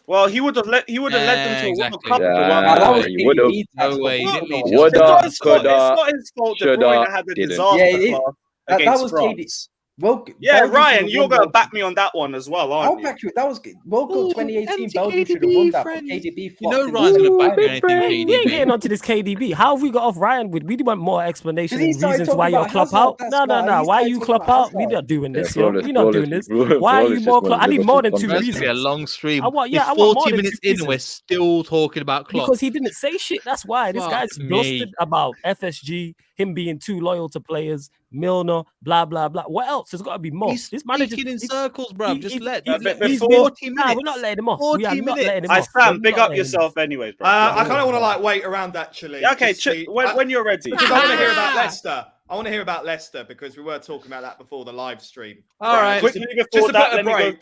Well, he would have led them to a exactly. World Cup. Yeah, that was he would've. KDB, No that's way, he what didn't we lead got. Chelsea. It's not his fault. Coulda, It's not his fault. De shoulda, Bruyne had a didn't. disaster Yeah, it- class that against was France. Well, Yeah, Belgium Ryan, should've you're won going to World back me on that one as well, I'll aren't you? back you. That was World Cup Ooh, 2018. empty Belgium should have KDB, won that, but friend. KDB You flopped know in Ryan's the gonna back final. you anything We ain't KDB. getting onto this KDB. How have we got off Ryan with? We want more explanations Because he and started reasons talking why you're about club Hazard, out. that's No. why. He Why are started you talking club about out? We're Hazard. not doing Yeah, this. Yo. flawless, We're not doing this. Why are you more club? I need more than two That's reasons. gonna be a long stream. I want It's more 40 than minutes two in, reasons. we're still talking about Klopp. Because he didn't say shit. That's why this Fuck guy's me. blustered about FSG, him being too loyal to players, Milner, blah blah blah. What else? There's got to be more. He's this manager speaking in he- circles, bro. he- Just he- let. he's let- been- he's before- 40 Nah, minutes. we're not letting him off. 40 We are not minutes. letting him I off. Sam, We're big not up letting him yourself anyways, bro. I kind of want to like wait around actually. Yeah, okay, to see- when you're ready. Because I want to hear about Leicester. I want to hear about Leicester because we were talking about that before the live stream. All right. Quickly Just before to that, put a let me go. break.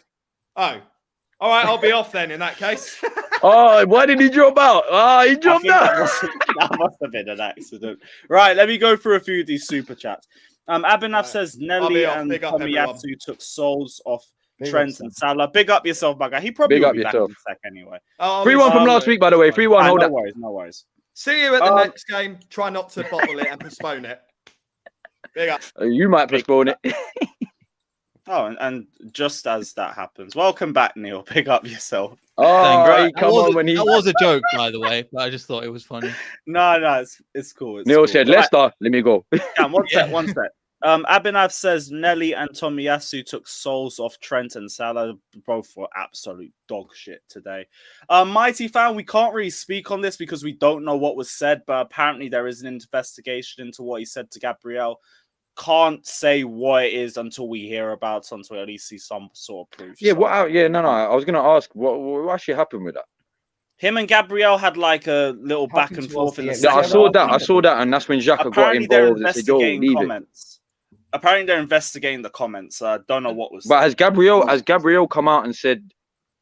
Oh, all right. I'll be off then in that case. Oh, why did he drop out? Ah, he I dropped think that out. must have been an accident. Right, let me go through a few of these super chats. Abhinav Right. says I'll Nelly be off. and Big up, everyone. Tomiyasu took souls off Big Trent up, and Salah. Big up yourself, my guy. He probably Big will up be yourself. back in a sec anyway. Oh, 3-1 from Um, last week, by the way. 3-1. Hold no up. worries, no worries. See you at the Um, next game. Try not to bottle it and postpone it. Big up. You might postpone it. Oh, and just as that happens, welcome back, Neil. Pick up yourself. Oh, Right. he come on when he. That was a joke, by the way, but I just thought it was funny. No, it's cool. It's Neil cool. said, Right, Leicester, let me go. Cam, one sec. Abhinav says Nelly and Tomiyasu took souls off Trent and Salah, both for absolute dog shit today. Mighty fan, we can't really speak on this because we don't know what was said, but apparently there is an investigation into what he said to Gabriel. Can't say what it is until we hear about it, until we at least see some sort of proof. Yeah, so. no. I was gonna ask what actually happened with that. Him and Gabriel had like a little back and forth in the Yeah, I saw that, and that's when Xhaka got involved and said, "Yo, leave comments. Apparently, they're investigating the comments. I don't know what was. But has Gabriel come out and said?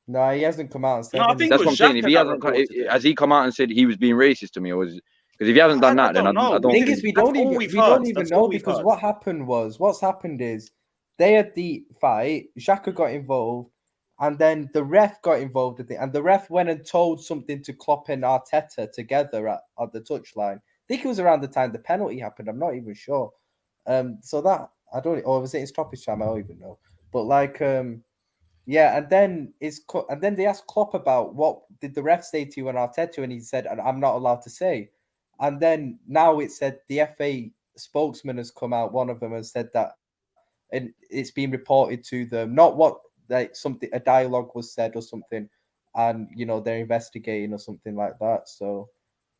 No, he hasn't come out and said. No, I think that's what I'm saying. If he hasn't, has he come out and said he was being racist to me, or was? Because if he hasn't done that, then I don't. The thing is, we don't even know because what's happened is they had the fight. Xhaka got involved, and then the ref got involved with it, and the ref went and told something to Klopp and Arteta together at the touchline. I think it was around the time the penalty happened. I'm not even sure. So that I don't, or was it in stoppage time? I don't even know. But like, yeah, and then they asked Klopp about what did the ref say to you and Arteta, and he said, "I'm not allowed to say." And then now it said the FA spokesman has come out. One of them has said that, and it's been reported to them, not what like something a dialogue was said or something, and they're investigating or something like that. So,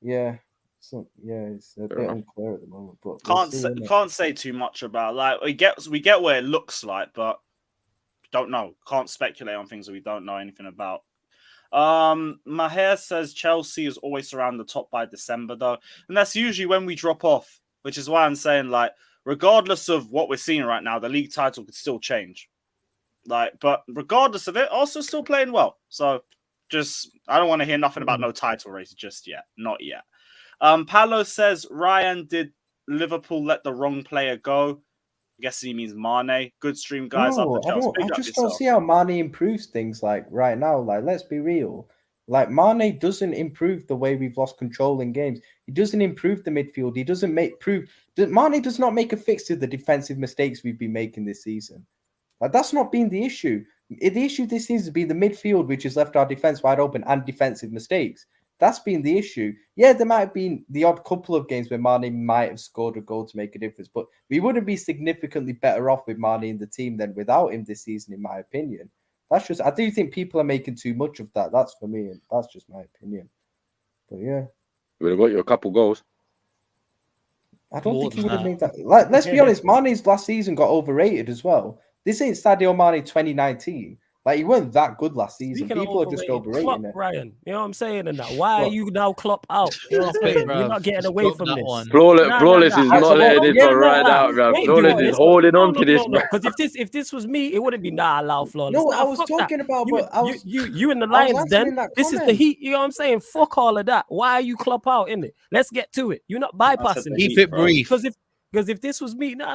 yeah. So, yeah, it's a bit unclear at the moment, but can't say too much about. Like we get what it looks like, but don't know. Can't speculate on things that we don't know anything about. Maher says Chelsea is always around the top by December though, and that's usually when we drop off. Which is why I'm saying, like, regardless of what we're seeing right now, the league title could still change. Like, but regardless of it, also still playing well. So I don't want to hear nothing about no title race just yet, not yet. Paolo says, Ryan, did Liverpool let the wrong player go? I guess he means Mane. Good stream, guys. No, I just don't see how Mane improves things like right now. Like, let's be real. Like, Mane doesn't improve the way we've lost control in games. He doesn't improve the midfield. He doesn't Mane does not make a fix to the defensive mistakes we've been making this season. Like, that's not been the issue. The issue this season has been the midfield, which has left our defense wide open, and defensive mistakes. That's been the issue. Yeah, there might have been the odd couple of games where Mane might have scored a goal to make a difference, but we wouldn't be significantly better off with Mane in the team than without him this season, in my opinion. I do think people are making too much of that. That's for me, and that's just my opinion. But yeah. You would have got you a couple goals. I don't think he would have made that. Like, let's be honest, Mane's last season got overrated as well. This ain't Sadio Mane 2019. Like, he wasn't that good last season. People are just overrating Klopp, it. Ryan, you know what I'm saying? And that, why are you now Klopp out? You know what I'm saying? You're not getting away from this. Flawless is not letting this one right out, bro. Flawless is holding on to this, bro. Because if this was me, it wouldn't be allow Flawless. No, I was talking about you and the Lions. Then this is the heat. You know what I'm saying? Fuck all of that. Why are you Klopp out in it? Let's get to it. You're not bypassing. Keep it brief. Because if this was me, no,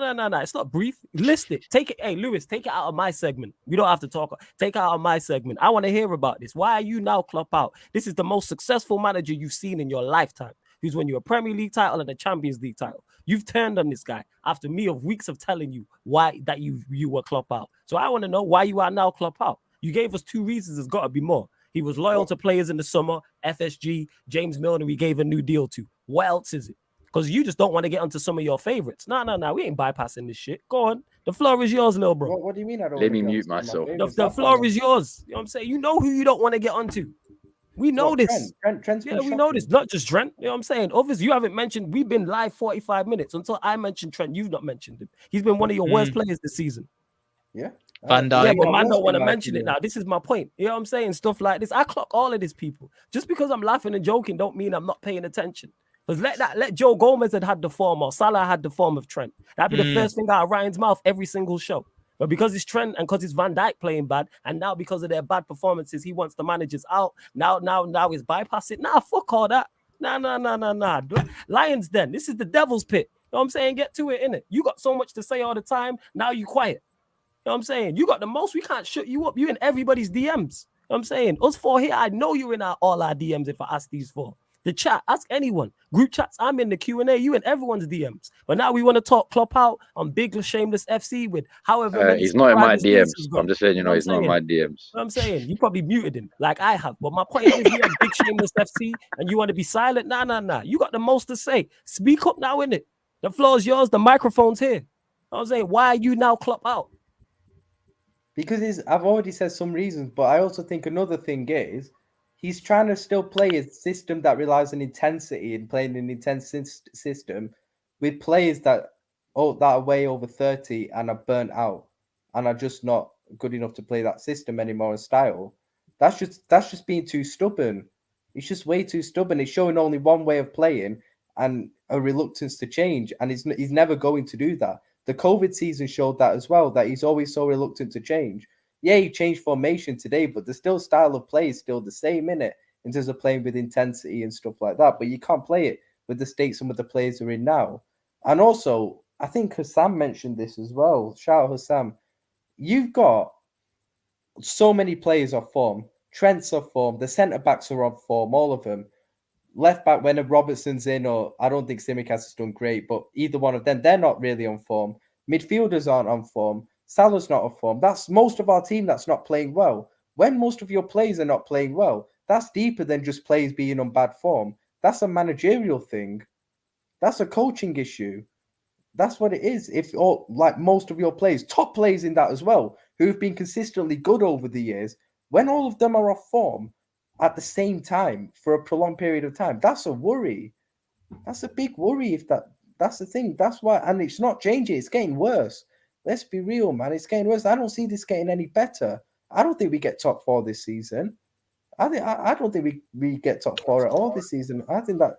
it's not brief. List it. Take it. Hey, Lewis, take it out of my segment. We don't have to talk. Take it out of my segment. I want to hear about this. Why are you now Klopp out? This is the most successful manager you've seen in your lifetime. He's won you a Premier League title and a Champions League title. You've turned on this guy after me of weeks of telling you why that you were Klopp out. So I want to know why you are now Klopp out. You gave us 2 reasons. There's got to be more. He was loyal to players in the summer. FSG, James Milner, we gave a new deal to. What else is it? Because you just don't want to get onto some of your favorites. No. We ain't bypassing this shit. Go on. The floor is yours, little bro. What do you mean I don't Let me mute myself. The floor is yours. You know what I'm saying? You know who you don't want to get onto. We know this. Trent's we know this. Not just Trent. You know what I'm saying? Obviously, you haven't mentioned. We've been live 45 minutes. Until I mentioned Trent, you've not mentioned him. He's been one of your worst players this season. Yeah. Van Dijk. Yeah, but man don't want to mention it now. This is my point. You know what I'm saying? Stuff like this. I clock all of these people. Just because I'm laughing and joking don't mean I'm not paying attention. Because let Joe Gomez had the form, or Salah had the form of Trent. That'd be the first thing out of Ryan's mouth every single show. But because it's Trent and because it's Van Dijk playing bad, and now because of their bad performances, he wants the managers out. Now he's bypassing. Nah, fuck all that. Nah. Lions Den. This is the devil's pit. You know what I'm saying? Get to it, innit? You got so much to say all the time. Now you quiet. You know what I'm saying? You got the most. We can't shut you up. You in everybody's DMs. You know what I'm saying? Us 4 here, I know you're in all our DMs if I ask these 4. The chat, ask anyone. Group chats, I'm in the Q&A. You in everyone's DMs. But now we want to talk Klopp out on Big Shameless FC with however many. He's not in my DMs. I'm just saying, he's not in my DMs. You know what I'm saying? You probably muted him like I have. But my point is, you have Big Shameless FC and you want to be silent? Nah. You got the most to say. Speak up now, innit? The floor is yours. The microphone's here. I was saying, why are you now Klopp out? Because I've already said some reasons, but I also think another thing is he's trying to still play a system that relies on intensity and playing an intense system with players that are way over 30 and are burnt out and are just not good enough to play that system anymore in style. That's just being too stubborn. It's just way too stubborn. It's showing only one way of playing and a reluctance to change, and he's never going to do that. The COVID season showed that as well, that he's always so reluctant to change. Yeah, he changed formation today, but the still style of play is still the same, innit? In terms of playing with intensity and stuff like that. But you can't play it with the stakes some of the players are in now. And also, I think Hassam mentioned this as well. Shout out Hassam. You've got so many players off form. Trent's off form. The centre-backs are off form, all of them. Left back, when Robertson's in, or I don't think Tsimikas has done great, but either one of them, they're not really on form. Midfielders aren't on form. Salah's not on form. That's most of our team that's not playing well. When most of your players are not playing well, that's deeper than just players being on bad form. That's a managerial thing. That's a coaching issue. That's what it is. If most of your players, top players in that as well, who've been consistently good over the years, when all of them are off form at the same time for a prolonged period of time, that's a worry. That's a big worry. That's the thing. That's why, and it's not changing. It's getting worse. Let's be real, man. It's getting worse. I don't see this getting any better. I don't think we get top 4 this season. I don't think we get top 4 at all this season. I think that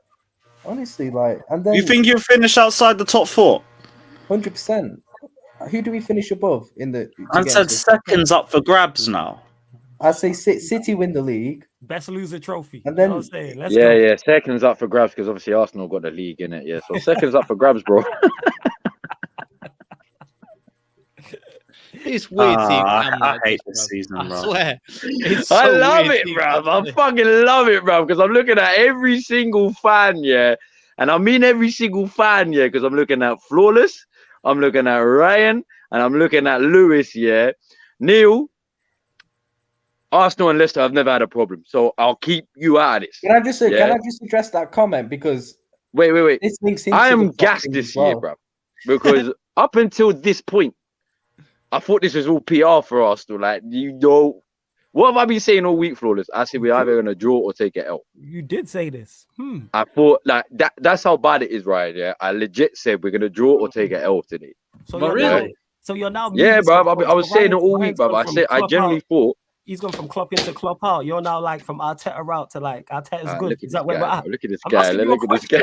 honestly, and then you think you'll finish outside the top 4? 100%. Who do we finish above in the? I said seconds up for grabs now. I say City win the league. Best loser trophy. And then, you know what I'm saying? Let's go. Yeah, seconds up for grabs because obviously Arsenal got the league in it. Yeah, so seconds up for grabs, bro. It's weird seeing Cam I like hate this, this season, I bro. swear. It's I so love weird it, seeing bro. Cam I fucking love it, bro, because I'm looking at every single fan, yeah. And I mean every single fan, yeah, because I'm looking at Flawless, I'm looking at Ryan, and I'm looking at Lewis, yeah. Neil, Arsenal and Leicester have never had a problem, so I'll keep you out of this. Can I just address that comment? Because wait. This links into I am the gassed this year, bro, because up until this point, I thought this was all PR for Arsenal. Like, what have I been saying all week, Flawless? I said we're either gonna draw or take it out. You did say this. I thought like that's how bad it is, right? Yeah, I legit said we're gonna draw or take it out today. So you're now. Yeah, bro. I was saying it all week, bro. I generally thought he's gone from Klopp into Klopp out. You're now like from Arteta route to like Arteta's good. Is that where we're at? Look at this guy. Look at this guy.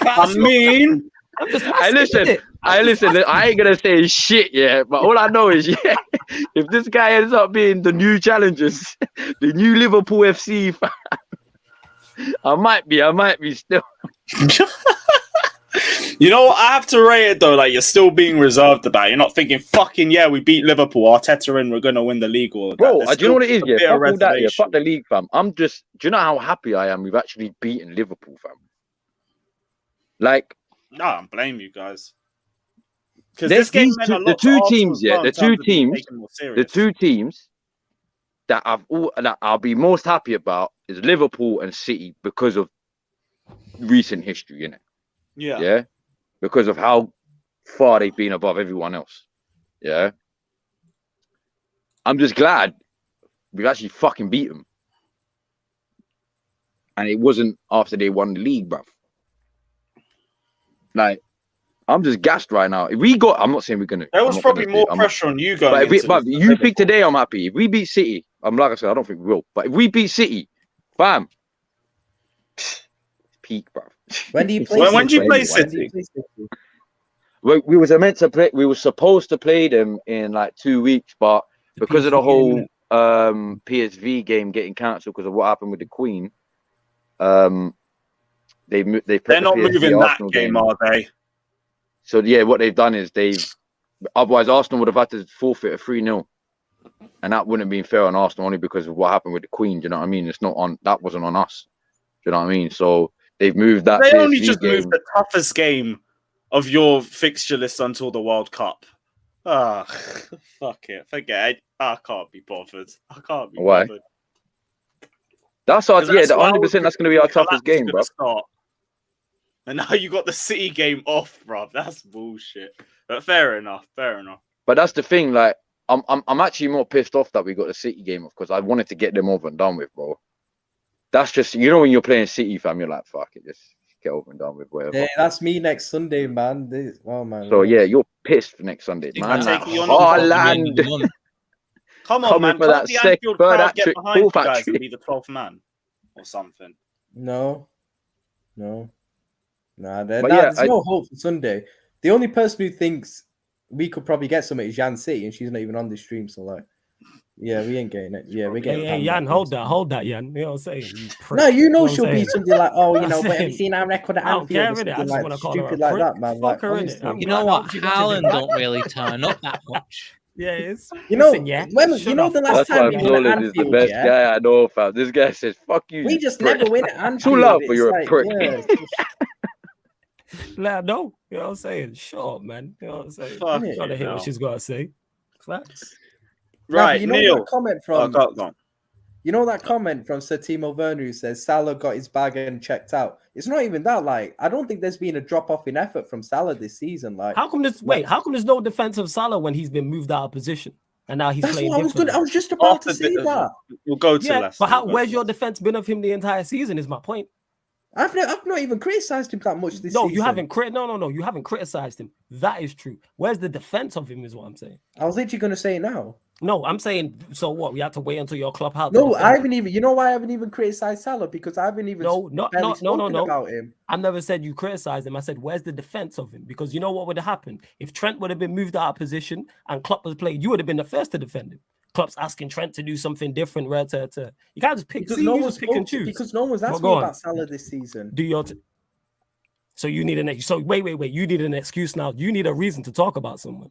I mean, I'm just I listen. I ain't gonna say shit, yeah. But all I know is, yeah, if this guy ends up being the new challengers, the new Liverpool FC fan, I might be still. You know what? I have to rate it though. Like, you're still being reserved about it. You're not thinking, fucking yeah, we beat Liverpool, Arteta in, we're gonna win the league. All of that. Bro, do you know what it is? Yeah, fuck all that. Yeah, reservation. fuck the league, fam. Do you know how happy I am? We've actually beaten Liverpool, fam. Like, No, I don't blame you guys. Because there's this game these meant a the lot two to teams, Arsenal as yeah, well the in two terms of being teams, taken more the serious. two teams that I'll be most happy about is Liverpool and City because of recent history, innit? Yeah, because of how far they've been above everyone else. Yeah, I'm just glad we've actually fucking beat them, and it wasn't after they won the league, bruv. Like, I'm just gassed right now. If we got, I'm not saying we're gonna. There was probably more pressure on you going. But you think today I'm happy. If we beat City, I'm like I said, I don't think we will. But if we beat City, bam, peak, bro. When do you play? When do you play City? We was meant to play. We were supposed to play them in like 2 weeks, but because of the whole PSV game getting cancelled because of what happened with the Queen, they're not moving that game, are they? So yeah, what they've done is otherwise Arsenal would have had to forfeit a 3-0, and that wouldn't have been fair on Arsenal only because of what happened with the Queen. Do you know what I mean? That wasn't on us. Do you know what I mean? So they've moved that. They only just moved the toughest game of your fixture list until the World Cup. Ah, fuck it, forget it. I can't be bothered. Why? That's our the 100%. That's going to be our toughest game, bro. And now you got the City game off, bruv. That's bullshit. But fair enough. But that's the thing. Like, I'm actually more pissed off that we got the City game off because I wanted to get them over and done with, bro. That's just, you know, when you're playing City, fam, you're like, fuck it, just get over and done with whatever. Yeah, that's me next Sunday, man. Oh man. So yeah, you're pissed for next Sunday, man. take it, you're not Haaland. Come on, Coming man. for Can't that the Anfield third crowd get hat-trick, behind you fourth guys hat-trick. and be the 12th man or something? No. Nah, But there's no hope for Sunday. The only person who thinks we could probably get something is Jan City, and she's not even on this stream. So like, yeah, we ain't getting it. Yeah, we're getting. Hey, Jan, hold that, Jan. You know what I'm saying? No, you know she'll be saying? something like, oh, you know, I'm but have saying, you seen our record at I don't Anfield? care, Or innit? something I just like want to call her a stupid like prick. that, man. Fuck Like, her, innit? honestly. I'm You know glad what? she watches it Haaland back. don't really turn up that much. Yeah, it's. You know, Listen, yeah. when Shut you know up. the last That's time why we won at Flawless is the Anfield, best yeah, guy I know, fam. This guy says, fuck you. we you just prick. never win at Anfield. True love, It's but you're a like, prick. yeah, it's just- Let her know. You know what I'm saying? Shut up, man. You know what I'm saying? Fuck You gotta it hear now. what she's got to say. Facts. Nah, but Right, you know Neil. that comment Oh, from go on. you know that comment from Sir Timo Werner who says Salah got his bag and checked out. It's not even that. Like, I don't think there's been a drop off in effort from Salah this season. Like, How come there's no defensive Salah when he's been moved out of position and now he's that's playing what I was differently? I was just about to After say the- that. We'll go to Yeah, Leicester. but We'll go where's to your Leicester. defense been of him the entire season? Is my point. I've not even criticized him that much this No, season. you haven't. No, you haven't criticized him. That is true. Where's the defense of him? Is what I'm saying. I was literally going to say it now. No, I'm saying. So what? We have to wait until your club house. No, I haven't even. You know why I haven't even criticized Salah? Because I haven't even No, spoken about him. I never said you criticized him. I said, where's the defense of him? Because you know what would have happened if Trent would have been moved out of position and Klopp was playing. You would have been the first to defend him. Klopp's asking Trent to do something different. You can't just pick. Because See, no you one's just pick and choose. Because no one's asked Well, me go on. about Salah this season. Do your. So you need an. So wait. You need an excuse now. You need a reason to talk about someone.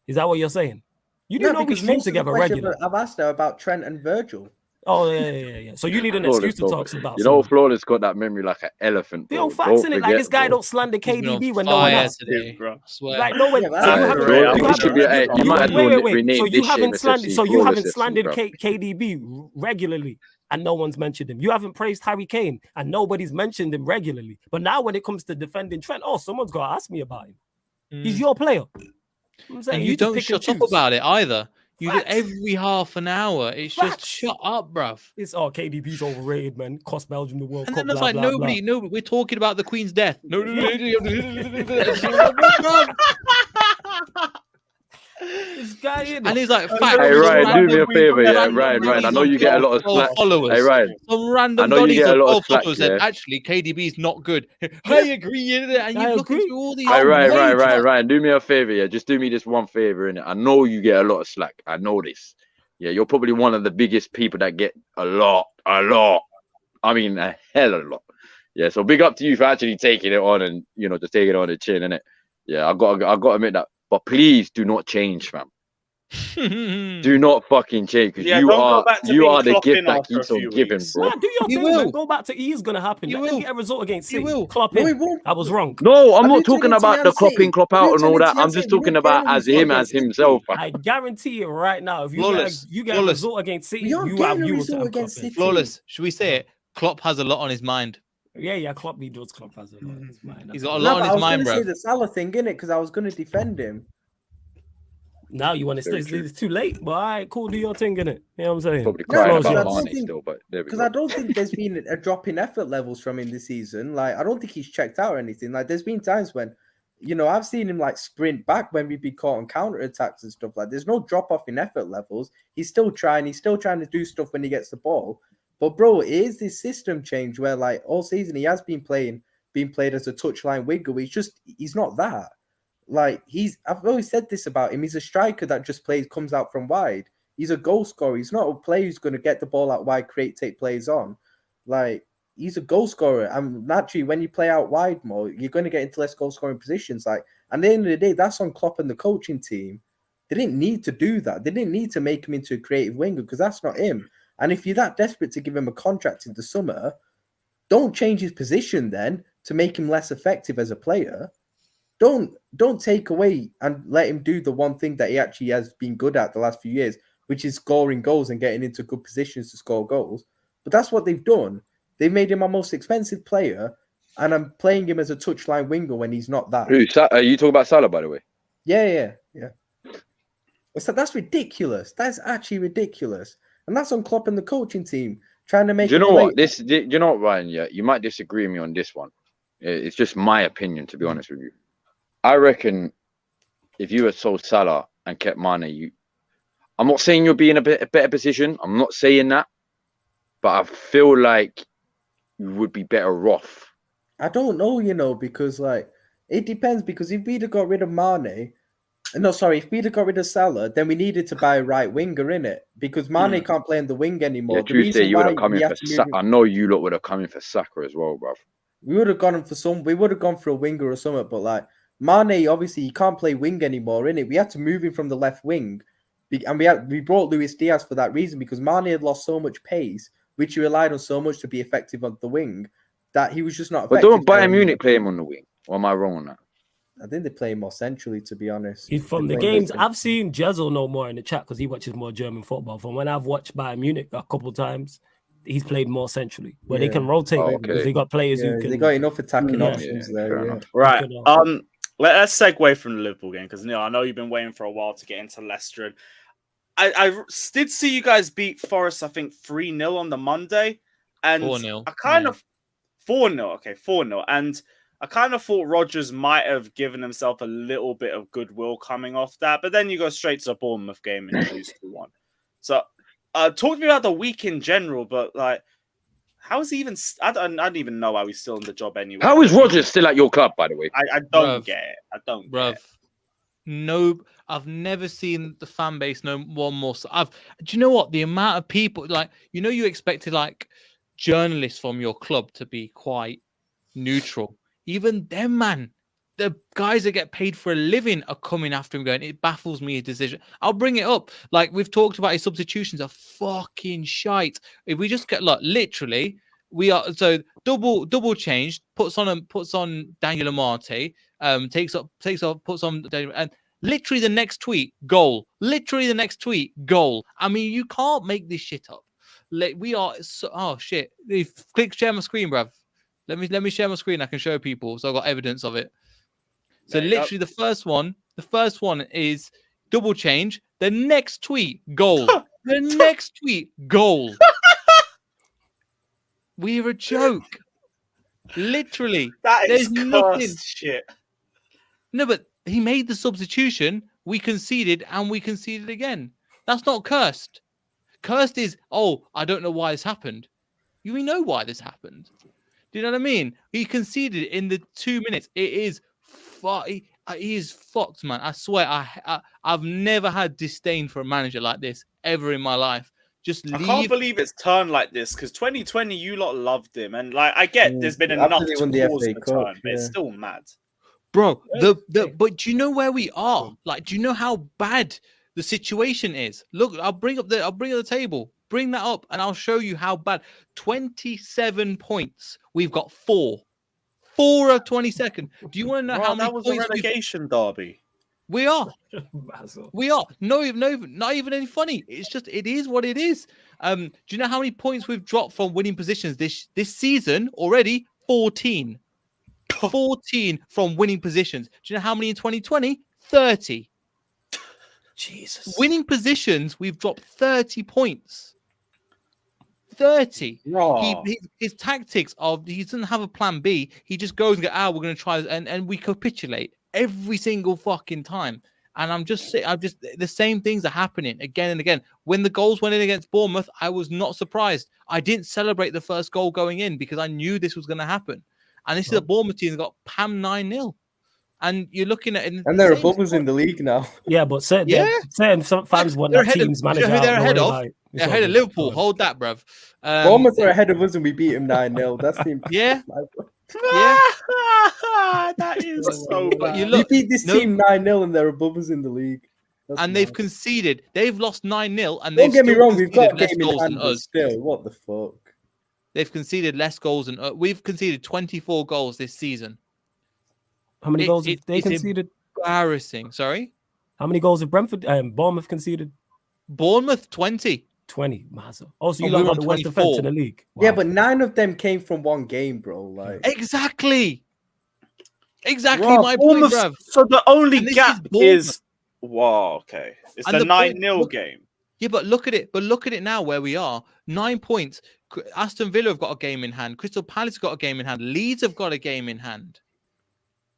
Is that what you're saying? You do know we because stream most of the together questions regularly. I've asked her about Trent and Virgil. Oh yeah. So you need an Flawless, excuse to bro. talk about. You know, someone. Flawless got that memory like an elephant. They Bro. don't facts in it. Like forget, this guy bro. don't slander He's been on KDB when no one fire asks. today, bro. I swear. Like no one. Yeah, So man. you I haven't. agree. You I think haven't- should be a- you might have wait. So renamed you this haven't Seamus slandered. FC So you haven't Flawless FC, slandered bro. KDB regularly, and no one's mentioned him. You haven't praised Harry Kane, and nobody's mentioned him regularly. But now when it comes to defending Trent, someone's got to ask me about him. He's your player. I'm saying And you just don't pick and shut up choose. about it either. You do Facts. every half an hour. It's just Facts. shut up, bruv. It's KDB's overrated, man. Cost Belgium the World And Cup. then it's blah, like blah, nobody, blah. we're talking about the Queen's death. No. This guy in And he's like, Hey, facts. Hey, Some Ryan, do random me a favor, yeah, random Ryan. I Donnies know on you get a lot of 12 slack. followers. Hey, Ryan, Some random I know you Donnies get a of lot of 12 slack, followers said, yeah. actually, KDB's not good. I agree, and I you look agree. into all these. Hey, pages. Ryan, do me a favor, yeah. Just do me this one favor, innit? I know you get a lot of slack. I know this. Yeah, you're probably one of the biggest people that get a lot. I mean, a hell of a lot. Yeah, so big up to you for actually taking it on and, you know, just taking it on the chin, innit? Yeah, I got to admit that. But please do not change, fam. Do not fucking change because Yeah, you don't go are back to you being are the Klopp gift in that after a keeps on few giving, weeks. bro. Nah, do your You thing, man. will. Go back to He's gonna happen. You Let them will. get a result against You City. will. Klopp No, in. he won't. I was wrong. No, I'm Have not you talking turned about into the City? clopping, clop Have out you and all turned that. into I'm City? just You talking won't get about any as result him as against City. himself. I guarantee it right now. If you Flawless. get a Flawless. result against City, We aren't you getting a will result have against Klopp in. City. Flawless. Should we say it? Klopp has a lot on his mind. Yeah, Klopp. He does. Klopp has a lot on his mind. He's got a No, lot but on I his was mind, going to say bro. the Salah thing, innit? Because I was going to defend him. Now you want to Very stay. true. It's too late. But all right, cool. Do your thing, innit? You know what I'm saying? Probably No, crying because I about don't Mane think- still, but there we Because go. I don't think there's been a drop in effort levels from him this season. Like, I don't think he's checked out or anything. Like, there's been times when, you know, I've seen him like sprint back when we've been caught on counter attacks and stuff. Like, there's no drop off in effort levels. He's still trying. He's still trying to do stuff when he gets the ball. But bro, it is this system change where like all season he has been played as a touchline winger. He's not that. Like I've always said this about him. He's a striker that just comes out from wide. He's a goal scorer. He's not a player who's going to get the ball out wide, take plays on. Like, he's a goal scorer. And naturally, when you play out wide more, you're going to get into less goal scoring positions. Like, at the end of the day, that's on Klopp and the coaching team. They didn't need to do that. They didn't need to make him into a creative winger because that's not him. And if you're that desperate to give him a contract in the summer, don't change his position then to make him less effective as a player. Don't take away and let him do the one thing that he actually has been good at the last few years, which is scoring goals and getting into good positions to score goals. But that's what they've done. They've made him our most expensive player, and I'm playing him as a touchline winger when he's not that. Are you talking about Salah, by the way? Yeah. That's ridiculous. That's actually ridiculous, and that's on Klopp and the coaching team trying to make. Do you know what? You know what, Ryan? Yeah, you might disagree with me on this one. It's just my opinion, to be honest with you. I reckon if you had sold Salah and kept Mane, I'm not saying you'll be in a better position. I'm not saying that, but I feel like you would be better off. I don't know, because like it depends. Because if we'd have got rid of if we'd have got rid of Salah, then we needed to buy a right winger in it because Mane can't play in the wing anymore. Yeah, Tuesday you would have come in for Saka. I know you lot would have come in for Saka as well, bruv. We would have gone for a winger or something, but like Mane, obviously he can't play wing anymore, innit? We had to move him from the left wing, and we brought Luis Diaz for that reason because Mane had lost so much pace, which he relied on so much to be effective on the wing, that he was just not effective. But don't Bayern Munich play him on the wing? Or am I wrong on that? I think they play him more centrally, to be honest. From the games I've seen, Jezel know more in the chat because he watches more German football. From when I've watched Bayern Munich a couple of times, he's played more centrally, where they can rotate because they got players who can. They got enough attacking options there. Yeah. Right. Let's segue from the Liverpool game because I know you've been waiting for a while to get into Leicester. And I did see you guys beat Forest, I think 3-0 on the Monday, and 4-0. I kind of 4-0. Okay, 4-0, and I kind of thought Rodgers might have given himself a little bit of goodwill coming off that, but then you go straight to the Bournemouth game and you lose 2-1. So, talk to me about the week in general, but like, how is he even? I don't even know how he's still in the job anyway. How is Rodgers still at your club, by the way? I don't get it. I don't get it. No, I've never seen the fan base no one more. Do you know what? The amount of people, like, you expected like journalists from your club to be quite neutral. Even them, man, the guys that get paid for a living are coming after him going, it baffles me his decision. I'll bring it up. Like, we've talked about his substitutions are fucking shite. If we just get, literally, we are, so double changed, puts on Daniel Amate, puts on Daniel, and literally the next tweet, goal. Literally the next tweet, goal. I mean, you can't make this shit up. We are, oh shit. Click share my screen, bruv. Let me share my screen. I can show people, so I've got evidence of it. So literally, the first one is double change. The next tweet, goal. The next tweet, goal. We're a joke. Literally, that is nothing. Shit. No, but he made the substitution. We conceded, and we conceded again. That's not cursed. Cursed is, I don't know why this happened. We know why this happened. Do you know what I mean? He conceded in the 2 minutes. It is he is fucked, man. I swear, I've never had disdain for a manager like this ever in my life. Just leave. I can't believe it's turned like this because 2020, you lot loved him, and like I get there's been enough to cause the turn, but it's still mad, bro. But do you know where we are? Like, do you know how bad the situation is? Look, I'll bring up the table. Bring that up and I'll show you how bad. 27 points. We've got 4 of 22nd. Do you want to know how many points? That was a relegation derby. We are. No, not even any funny. It's just, it is what it is. Do you know how many points we've dropped from winning positions this season already? 14. 14 from winning positions. Do you know how many in 2020? 30. Jesus. Winning positions, we've dropped 30 points. 30. His tactics of, he doesn't have a plan B. He just goes and goes, we're going to try this, and we capitulate every single fucking time. And I'm just the same things are happening again and again. When the goals went in against Bournemouth, I was not surprised. I didn't celebrate the first goal going in because I knew this was going to happen. And this is a Bournemouth team that got Pam 9-0. And you're looking at it. And they're above us in the league now. Yeah, but certain some fans want their team's manager. Who they're ahead of? They're ahead of Liverpool. Hold that, bruv. Bournemouth are ahead of us and we beat them 9-0. That's the yeah. That is so bad. You beat this team 9-0 and they're above us in the league. And they've conceded. They've lost 9-0 and don't get me wrong, we've got a game in hand still. What the fuck? They've conceded less goals than we've conceded 24 goals this season. How many goals have they conceded? Embarrassing. Sorry? How many goals have Bournemouth conceded? Bournemouth 20. 20, massive. Also, you And lot we're got on the worst 24. defense in the league. Yeah, Wow. but 9 of them came from one game, bro. Like, Exactly Bruh, my point, Bournemouth- bruv. So the only And this gap is Bournemouth. is wow. Okay, it's And the the point- 9-0 look- game. Yeah, but look at it. But look at it now where we are. 9 points. Aston Villa have got a game in hand. Crystal Palace have got a game in hand. Leeds have got a game in hand.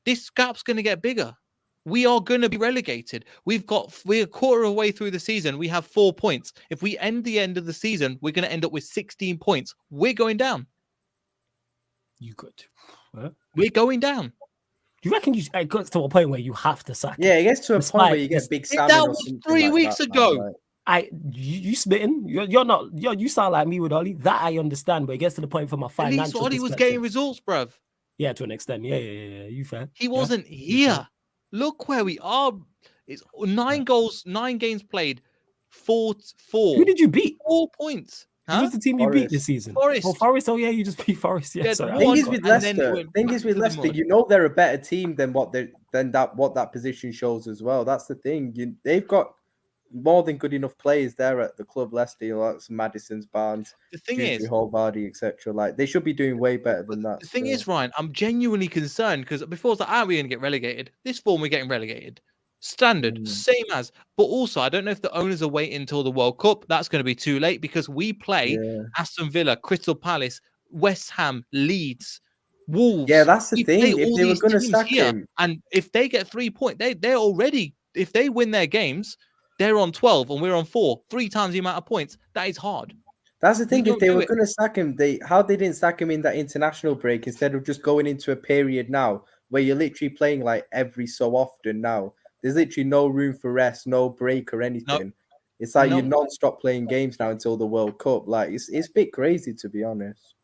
This gap's going to get bigger. We are going to be relegated. We're a quarter of the way through the season. We have 4 points. If we end the end of the season, we're going to end up with 16 points. We're going down. You could. Huh? We're going down. Do you reckon it got to a point where you have to sack? yeah, it gets to a point where you get Despite- big If salmon. that or was something 3 like weeks that, ago. man, like, you smitten. You sound like me with Ollie. That I understand, but it gets to the point from a At financial least Ollie was perspective. getting results, bruv. Yeah, to an extent. Yeah. You fair. He Yeah. wasn't here. Look where we are. It's 9 goals, 9 games played, 4. Who did you beat? 4 points. Who was the team you beat this Forest. season? Forest. Oh, Forest. Oh, yeah, you just beat Forest. Yeah, Yeah, sorry. the Thing one- is with and then it Leicester, went back to the mud. you know they're a better team than what that position shows as well. That's the thing. They've got more than good enough players there at the club. Leicester, like some Madison's, Barnes, The thing Dewsbury is, Hall, Vardy, etc. Like they should be doing way better than that. the thing still. is, Ryan, I'm genuinely concerned because before I was like, are we going to get relegated? This form, we're getting relegated. Standard, same as. But also, I don't know if the owners are waiting until the World Cup. That's going to be too late because we play Aston Villa, Crystal Palace, West Ham, Leeds, Wolves. Yeah, that's the We play thing. If all they were these going to teams sack here, him, and if they get 3 points, they're already, if they win their games, they're on 12 and we're on 4, 3 times the amount of points. That is hard. that's the thing. If don't they do were it. going to sack him, they didn't sack him in that international break instead of just going into a period now where you're literally playing like every so often now. There's literally no room for rest, no break or anything. It's like No. you're non-stop playing games now until the World Cup. Like it's a bit crazy, to be honest.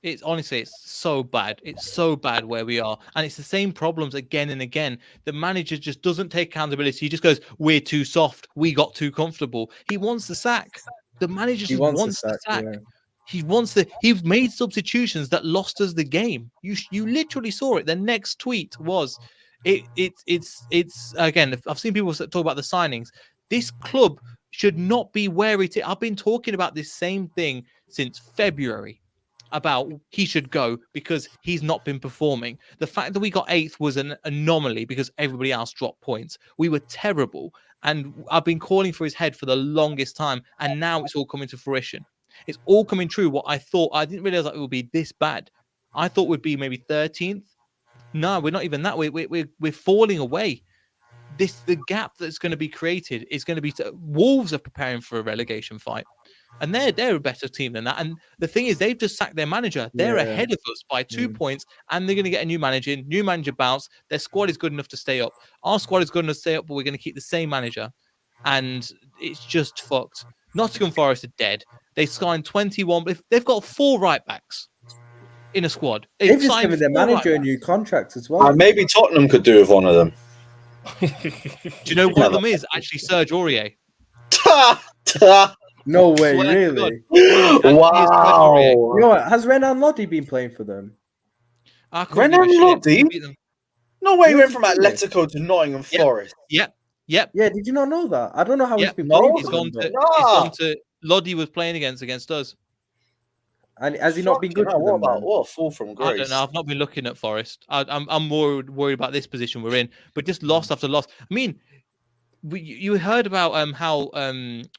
It's honestly, it's so bad. It's so bad where we are. And it's the same problems again and again. The manager just doesn't take accountability. He just goes, we're too soft. We got too comfortable. He wants the sack. The manager just wants the sack. Yeah. He's made substitutions that lost us the game. You literally saw it. The next tweet was, it's again, I've seen people talk about the signings. This club should not be where it is. I've been talking about this same thing since February about he should go because he's not been performing. The fact that we got 8th was an anomaly because everybody else dropped points. We were terrible. And I've been calling for his head for the longest time. And now it's all coming to fruition. It's all coming true. What I thought, I didn't realize that it would be this bad. I thought we'd be maybe 13th. No, we're not even that. We're falling away. The gap that's going to be created is going to be Wolves are preparing for a relegation fight, and they're a better team than that. And the thing is, they've just sacked their manager. They're ahead of us by 2 points, and they're going to get a new manager. New manager bounce. Their squad is good enough to stay up. Our squad is good enough to stay up, but we're going to keep the same manager, and it's just fucked. Nottingham Forest are dead. They signed 21, but they've got 4 right backs in a squad. They've just given their manager a new contract as well. Maybe Tottenham could do with one of them. Do you know one of them is actually Serge Aurier? No way, Swear to really. Wow. You know what? Has Renan Lodi been playing for them? Renan Lodi? No way he went from Really? Atletico to Nottingham Forest. Yep. Yeah, did you not know that? I don't know how he's been No, playing He's for gone them. to. But... He's gone to. Lodi was playing against us. And has he not been good Fucking for hell, them? what then? about what a fall from grace? I don't know. I've not been looking at Forest. I'm more worried about this position we're in, but just loss after loss. I mean, you heard about how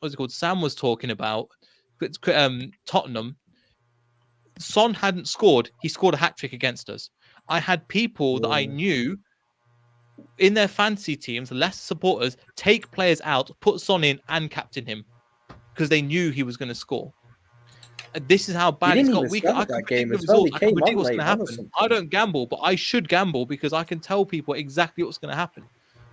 what's it called? Sam was talking about Tottenham. Son hadn't scored. He scored a hat trick against us. I had people that I knew in their fantasy teams, Leicester supporters, take players out, put Son in, and captain him because they knew he was going to score. This is how bad it's got. I can predict the result. I can predict what's going to happen. I don't gamble, but I should gamble because I can tell people exactly what's going to happen.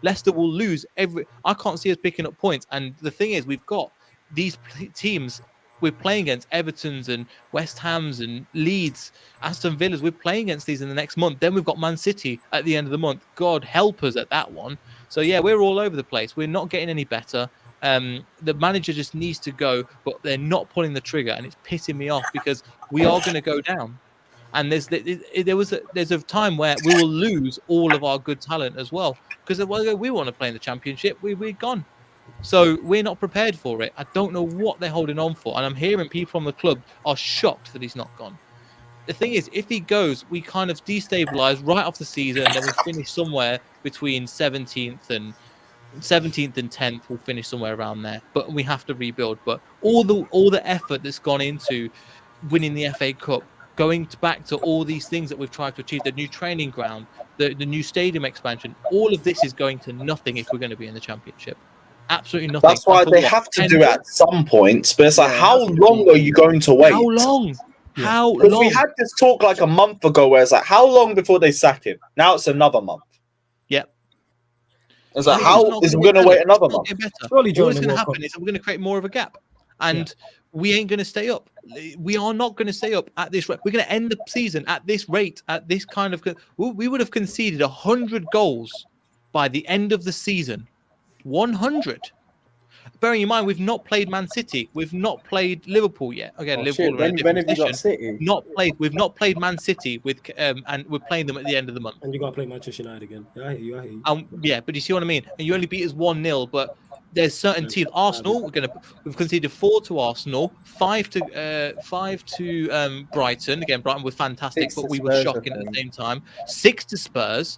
Leicester will lose I can't see us picking up points. And the thing is, we've got these teams we're playing against, Everton's and West Ham's and Leeds, Aston Villa's. We're playing against these in the next month. Then we've got Man City at the end of the month. God help us at that one. So yeah, we're all over the place. We're not getting any better. The manager just needs to go, but they're not pulling the trigger, and it's pissing me off because we are going to go down. And there's a time where we will lose all of our good talent as well because we want to play in the Championship. We're gone. So we're not prepared for it. I don't know what they're holding on for, and I'm hearing people from the club are shocked that he's not gone. The thing is, if he goes, we kind of destabilize right off the season, and then we finish somewhere between 17th and 10th. We'll finish somewhere around there, but we have to rebuild. But all the effort that's gone into winning the FA Cup, going back to all these things that we've tried to achieve, the new training ground, the new stadium expansion, all of this is going to nothing if we're going to be in the Championship. Absolutely nothing. That's why they have to do it at some point. But it's like, how long are you going to wait? How long? How Because long? we had this talk like a month ago where it's like, how long before they sack him? Now it's another month. Yep. It's like, how is we going to wait another month? Surely What's going to happen is that we're going to create more of a gap, and we ain't going to stay up. We are not going to stay up at this rate. We're going to end the season at this rate, at this kind of. We would have conceded 100 goals by the end of the season. 100. Bearing in mind, we've not played Man City. We've not played Liverpool yet. Again, Liverpool are in a different position. We've not played Man City with, and we're playing them at the end of the month. And you're gonna play Manchester United again. I hear you. Yeah, but you see what I mean. And you only beat us 1-0. But there's certain teams. Arsenal, we've conceded 4 to Arsenal, 5 to Brighton. Again, Brighton were fantastic, but we were shocking at the same time. 6 to Spurs.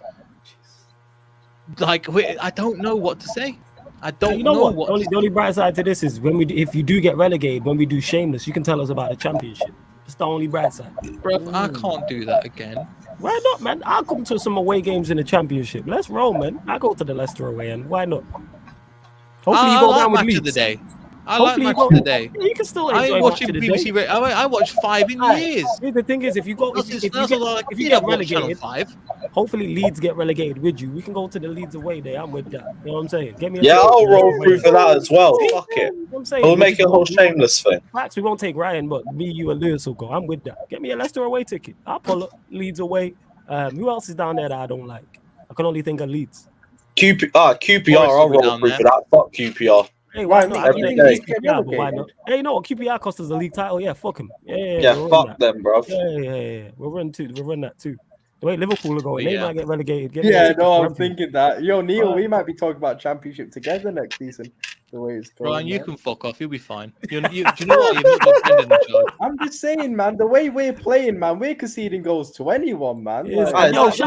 Like, I don't know what to say. I don't know what. The only bright side to this is if you do get relegated, when we do Shameless, you can tell us about the Championship. It's the only bright side. Bro, I can't do that again. Why not, man? I'll come to some away games in the Championship. Let's roll, man. I go to the Leicester away, and why not? Hopefully you go down with Leeds. Of the day. I like match of the day. You can still enjoy I ain't watching BBC. I watched 5 in years. The thing is, if you get relegated, hopefully Leeds get relegated with you. We can go to the Leeds away day. I'm with that. You know what I'm saying? Get me. I'll roll through for that as well. Fuck it. We'll make a whole Shameless thing. Perhaps we won't take Ryan, but me, you, and Lewis will go. I'm with that. Get me a Leicester away ticket. I'll pull up Leeds away. Who else is down there that I don't like? I can only think of Leeds. QPR. I'll roll through for that. Fuck QPR. Hey, why not? Why not? Hey, you know what? QPR cost us the league title. Yeah, fuck him. Fuck them, bro. Yeah. We'll run that too. The way Liverpool are going, they might get relegated. I'm thinking that. Yo, Neil, we might be talking about Championship together next season. The way it's going. Brian, you can fuck off. You'll be fine. Do you know what? You've not got Brendan in charge. I'm just saying, man. The way we're playing, man, we're conceding goals to anyone, man. Shout out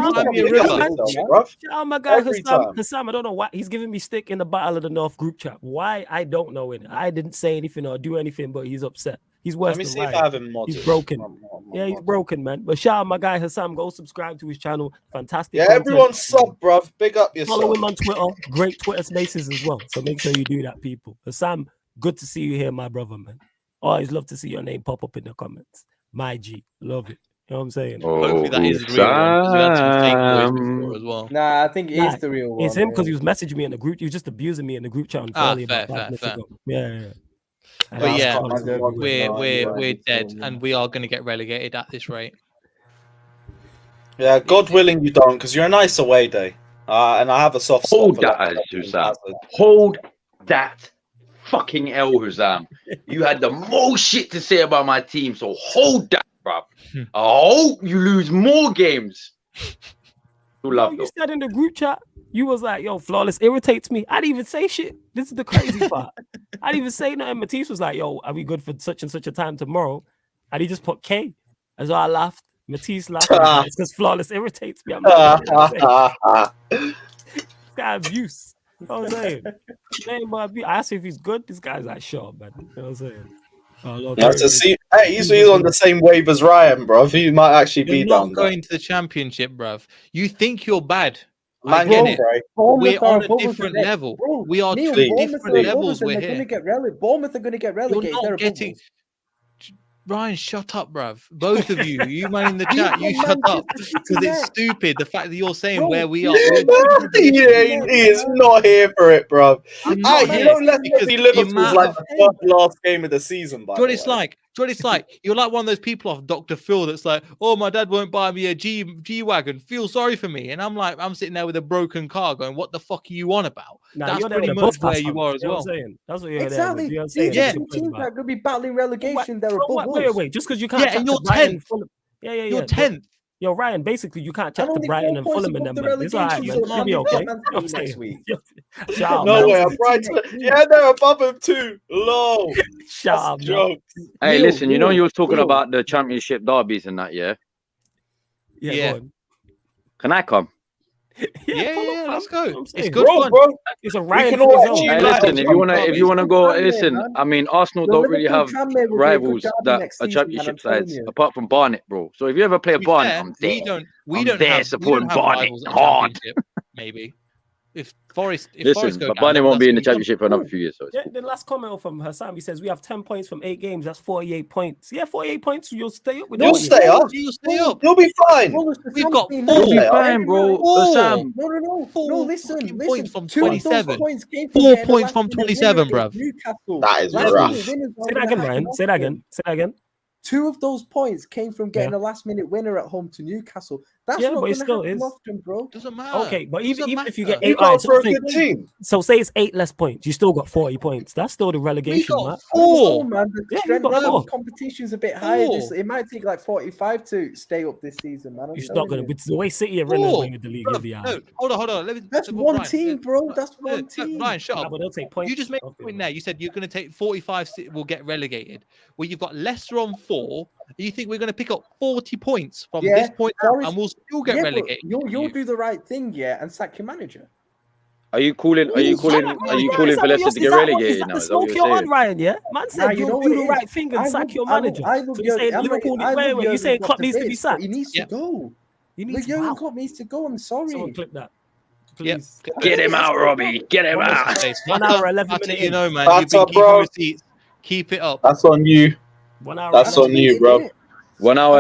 my guy Hassam. I don't know why he's giving me stick in the Battle of the North group chat. Why? I don't know it. I didn't say anything or do anything, but he's upset. He's worse. Let me see Ryan. if I have him modded. He's broken. He's broken, man. But shout out my guy Hassam. Go subscribe to his channel. Fantastic. Yeah, everyone sub, bruv. Big up yourself. Follow him on Twitter. Great Twitter spaces as well. So make sure you do that, people. Hassam, good to see you here, my brother, man. Always love to see your name pop up in the comments. My G, love it. You know what I'm saying? Hopefully that is the real one. We had some fake boys before as well. Nah, I think it is the real one. It's him because he was messaging me in the group. He was just abusing me in the group chat. Fair. Yeah. But yeah, we're dead, and we are going to get relegated at this rate. Yeah, God willing you don't, because you're a nice away day. And I have a soft spot for that. Hold that fucking L, Hussam. You had the most shit to say about my team, so hold that, bruv. I hope you lose more games. You said in the group chat, you was like, yo, Flawless irritates me. I didn't even say shit. This is the crazy part. I didn't even say nothing. Matisse was like, yo, are we good for such and such a time tomorrow? And he just put K. And so I laughed. Matisse laughed. It's because Flawless irritates me. I'm like, this guy abuse. You know what I'm saying? I asked if he's good. This guy's like, sure, man. You know what I'm saying? He's on the same wave as Ryan, bro. He might actually be down. Going to the Championship, bruv. You think you're bad. I get it. We're on a different level. We are two different levels. We're here. Bournemouth are going to get relegated. You're not getting... Ryan, shut up, bruv. Both of you man in the chat, you shut up. Because it's stupid, the fact that you're saying where we are. He is not here for it, bruv. Let's see Liverpool's like the last game of the season, by the way. It's like? You're like one of those people off Dr. Phil that's like, oh, my dad won't buy me a G-Wagon. Feel sorry for me. And I'm sitting there with a broken car going, what the fuck are you on about? That's pretty much where you are as well. That's what you're exactly. These teams that are going to be battling relegation, they're above us. Wait. Just because you can't... Yeah, and you're 10th. Yeah. You're 10th. Yo, Ryan, basically, you can't chat to only Brighton 4 and points Fulham and above them, the man. It's all right, man. relegation You'll be zone. okay. Man I'm City next saying. week. Shout out, No man. way, I'm Brighton. Yeah, they're above him too. Low. Shout out, That's man. joke. Hey, Neil, listen, you know Neil, you was talking Neil. about the championship derbies and that, yeah? Yeah, Yeah. go on. Can I come? Yeah, pull up, yeah, fam. let's go. I'm It's saying. good fun. Bro. It's a Ryan can thing all as well. actually Hey, like listen, if you wanna go, listen. man. I mean, Arsenal The don't really Liverpool have Tranmere will be a good rivals derby that next are season, man, I'm championship telling sides you. apart from Barnet, bro. So if you ever play a To be Barnet, fair, I'm there. we I'm don't there have supporting Barnet rivals in the hard. championship. Maybe if Forest Listen, go but down, Barnet then won't that's be in the gonna be championship for another few years. So it's Yeah, cool. the last comment from Hassan, he says we have 10 points from 8 games. That's 48 points. Yeah, 48 points. You'll stay up with You'll them. stay up. You'll stay up. You'll be fine. We've got You'll four. be fine, bro. Four. Sam, No, Four listen, fucking listen. points from 2 of those 27. points came from 4 getting a points from last-minute 27, winner bruv. against Newcastle. That is Last-minute rough. winners Say that are again, gonna Ryan. happen Say that often. again. Say that again. 2 of those points came from getting a last-minute winner at home to Newcastle. That's Yeah, not but going it to still happen is. often, bro. Doesn't matter. Okay, but even Doesn't if you matter. get You 8, got for a say, good team. so say it's 8 less points, you still got 40 points. That's still the we relegation, got man. four. Man, the Yeah, we strength got level 4. of competition is a bit higher. Four. It might take like 45 to stay up this season, man. I'm You're telling not gonna. you. With the way City are in and Four. winning the league, you'll be No, out. hold on. That's Ryan, one team, bro. That's one team. Ryan, shut Nah, up. but they'll take points. You just made a off it, point man. there. You said you're going to take 45 will get relegated. Well, you've got Leicester on 4. You think we're going to pick up 40 points from Yeah, this point out, Forest- and we'll still get Yeah, but relegated? you'll do the right thing, yeah, and sack your manager. are you calling for Leicester to get relegated now? Is that what Smoke you're your saying? on, Ryan, yeah? Man said Nah, you know you'll what do it the is? right thing and sack your manager. I love So you're saying Jurgen. Liverpool? Wait, you saying Klopp needs to be sacked? He needs Yep. to go. He needs to Jurgen wow. Klopp needs to go. I'm sorry. Someone clip that, Yep. please. Get him out, Robbie. Get him One out. Okay, 1 hour 11 minutes. You know, man. That's You've been up, keeping bro. receipts. Keep it up. That's on you. 1 hour. That's 11 on you, bro. 1 hour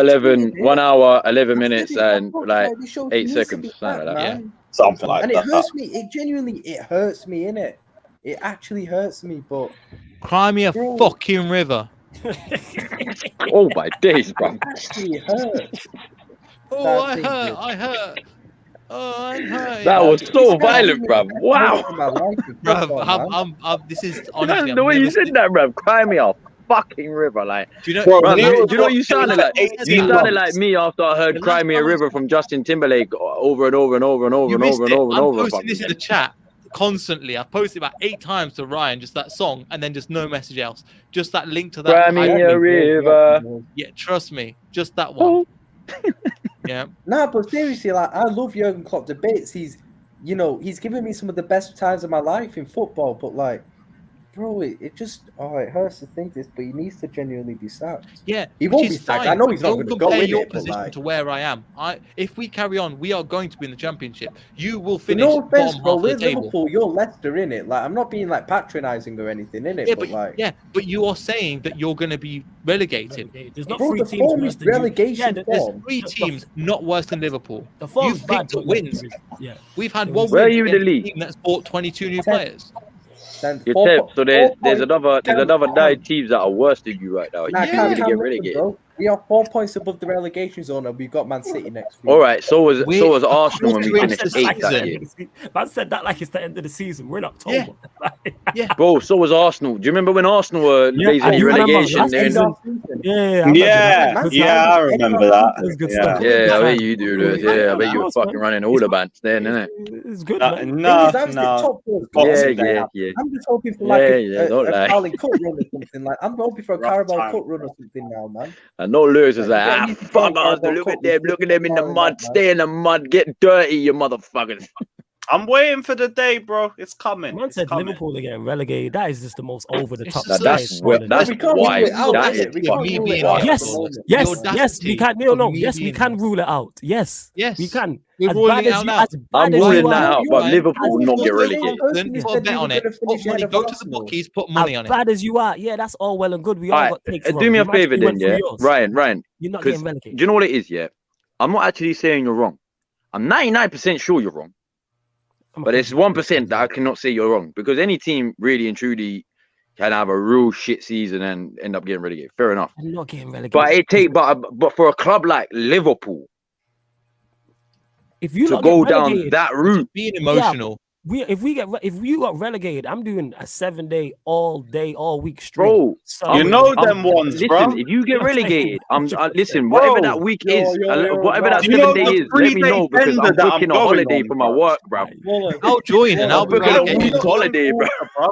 11 I've minutes said it. and I've talked like about it. This show 8 needs to seconds. be Something like back, that. man. Something like And it that. hurts me. It genuinely hurts me, innit? It actually hurts me, but Cry me a Bro. fucking river. Oh my days, bro. it actually hurts. Oh, Bad I thing, hurt. dude. I hurt. Oh, I'm hurting. That was It's so hurting violent, me bruv. like Wow. most of my life with Bruv, football, man. this is honestly. The way you said that, bruv. Cry me a fucking river. Like, Do you know? Bro, bruv, Neil do was you know what you watching sounded for like? 18 You sounded months. like me after I heard The Cry last Me a time I River from Justin Timberlake over and over and over and over You and missed over and it. over and I'm over. posting this in the chat constantly. I've posted about 8 times to Ryan, just that song, and then just no message else. Just that link to that. Cry me hyperlink. a river. Yeah, trust me, just that one. Yeah. Nah, but seriously, like I love Jurgen Klopp to bits. He's given me some of the best times of my life in football. But like, bro, it just it hurts to think this, but he needs to genuinely be sacked. Yeah, He which won't is be sacked. fine, I know but he's not don't going to go compare in your it, but position like, to where I am. If we carry on, we are going to be in the championship. You will but finish no offense, bottom bro. half of We're the table. Liverpool. You're Leicester in it. Like I'm not being like patronising or anything in it, Yeah, but like, but you are saying that you're going to be relegated. There's not bro, 3 the teams form worse is than you. relegation Yeah, There's form. 3 teams not worse than Liverpool. The form's You've bad, picked up but wins. yeah. We've had It one was- Where win are you in the against a league? team that's bought 22 new Tenth. players. Then You're 4 10th. So there's points. another Cam- 9 teams that are worse than you right now. Nah, You're Yeah. going to Cam, get listen, relegated. bro. We are 4 points above the relegation zone, and we've got Man City next week. All right. So was We're Arsenal when we quarter finished into 8th that year. Man said that like it's the end of the season. We're in October. Bro, so was Arsenal. Do you remember when Arsenal were Yeah, basically I remember relegation? last Then, season. Yeah. Yeah, I remember that. Good Yeah. stuff. yeah, I bet you do. This. Yeah, I bet you were Nice, fucking man. running all the bands then, innit? It's good, No, man. no. Top four. Yeah. I'm just hoping for like Yeah, don't a lie. Carling Cup run or something. Like I'm hoping for a Rough Carabao time. Cup run or something now, man. And no Lewis was like, Yeah, you fuck can't us, go look Cup at them, with look at them in the Carling mud, that, man. stay in the mud, get dirty, you motherfuckers. I'm waiting for the day, bro. It's coming. Man It's said coming. Liverpool are getting relegated. That is just the most over the top. It's That's just why. We can't Why? rule it out, That innit? is We can't fucking rule it me out. being Yes, at the moment. yes, The yes, we audacity can. No, of me yes, we being can here. rule it out. Yes, Yes. we can. We're As ruling bad it as out you- now. as bad I'm as you ruling are- that out, but Right. Liverpool will not get You're relegated. confident, You put a said bet you were on it. gonna finish Put money. ahead of Go to the Arsenal. bookies. Put money on As it. bad as you are, yeah, that's all well and good. We all Alright, got takes. do wrong. me a Imagine favor you then, went through yeah? yours. Ryan, You're not because getting relegated. do you know what it is, yeah? I'm not actually saying you're wrong. I'm 99% sure you're wrong. But it's 1% that I cannot say you're wrong. Because any team really and truly can have a real shit season and end up getting relegated. Fair enough. I'm not getting relegated. But for a club like Liverpool if you to not go get down relegated, that route, Being emotional. if you got relegated, I'm doing a 7-day, all week stream. Bro, You know them ones, listen, bro. if you get relegated, listen, Bro, whatever that week is, whatever that You know 7 day the is, let me 3-day know because bender I'm that I'm booking a going holiday on, for my bro. work, bro. I'll join and I'll I'm be booking a relegated. week's holiday, bro.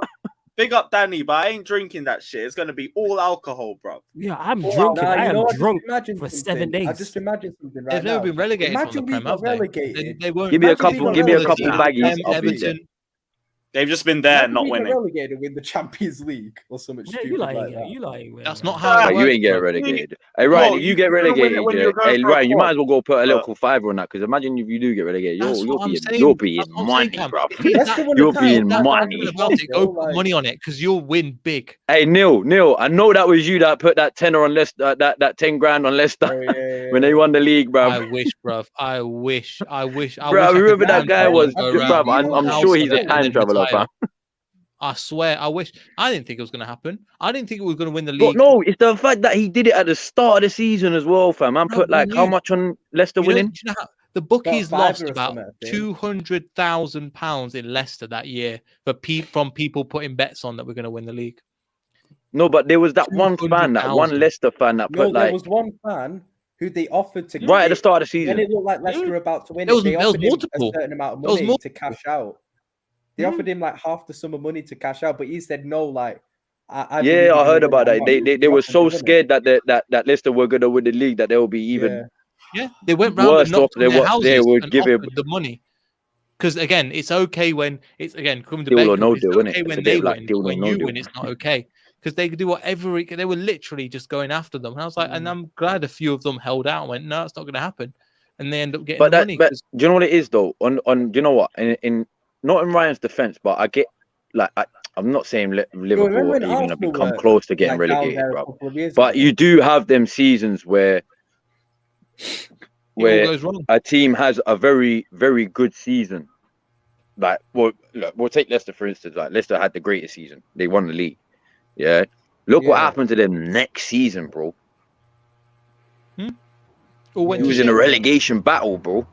Big up Danny, but I ain't drinking that shit. It's gonna be all alcohol, bro. Yeah, I'm drunk. I am drunk for 7 days. I just imagine something right They've never now. been relegated Imagine from the we Prem, got have they? relegated. They won't. Give me a Imagine we couple, got give me a relegated. couple baggies. I'll be there. Everton. They've just been there, Imagine not we get winning. relegated and win the Champions League or something Yeah, stupid you like lying. that. You lying. Man. That's not how it Right, works. you ain't getting bro. relegated. Hey, Ryan, Bro, if you get you're gonna win it relegated, when you're going hey, for a Ryan, you quad. might as well go put a little fiver on that because imagine if you do get relegated, That's you'll what I'm be saying. you'll be in That's what I'm saying, money, Cam. bro. If he's Let's that- go on You'll the be in title. money. confident about it, go Yo, put like- money on it because you'll win big. Hey, Neil, I know that was you that put that tenner on Leicester, that 10 grand on Leicester Oh, yeah. when they won the league, bro. I wish, bruv. I wish. Bro, I wish I whoever could that time guy travel was, and go Bruv, around bruv, I'm house sure of he's it a and time then traveler, retire. fam. I swear, I wish. I didn't think it was going to happen. I didn't think it was going to win the But league. no, it's the fact that he did it at the start of the season as well, fam. Man, Bro, put like we how knew. much on Leicester Do you winning? know how the bookies About lost fiver or about something, I think. £200,000 in Leicester that year from people putting bets on that we're going to win the league. No, but there was that one fan, that 200,000. one Leicester fan that No, put there like was one fan who they offered to right at the start of the when season. it looked like Leicester were about to win There was- it. They there was offered him multiple. a certain amount of There was money to cash out. They offered him like half the sum of money to cash out, but he said no. Like, I believe Yeah, you're I gonna heard win about it. that. They were so scared that that Leicester were gonna win the league that they'll be even Yeah, they went round and worse off knocked on than their what they houses would and give him. offered the money. Because again, it's okay when it's coming to Deal bet or no it's deal, innit? okay It's when a they bit like win, deal but or when no you deal. win, it's not okay. Because they could do whatever they were literally just going after them. And I was like, and I'm glad a few of them held out and went, no, it's not going to happen, and they end up getting But the that, money. but do you know what it is though? On do you know what? In not in Ryan's defense, but I get like I'm not saying Liverpool remember are when even gonna Arsenal become were, close to getting like, down relegated, there a bro. couple of years But ago? you do have them seasons where It all goes wrong. a team has a very, very good season. Like, well, look, we'll take Leicester for instance. Like, Leicester had the greatest season; they won the league. Yeah, look what Yeah. happened to them next season, bro. Or went He to was in a shit. relegation battle, bro.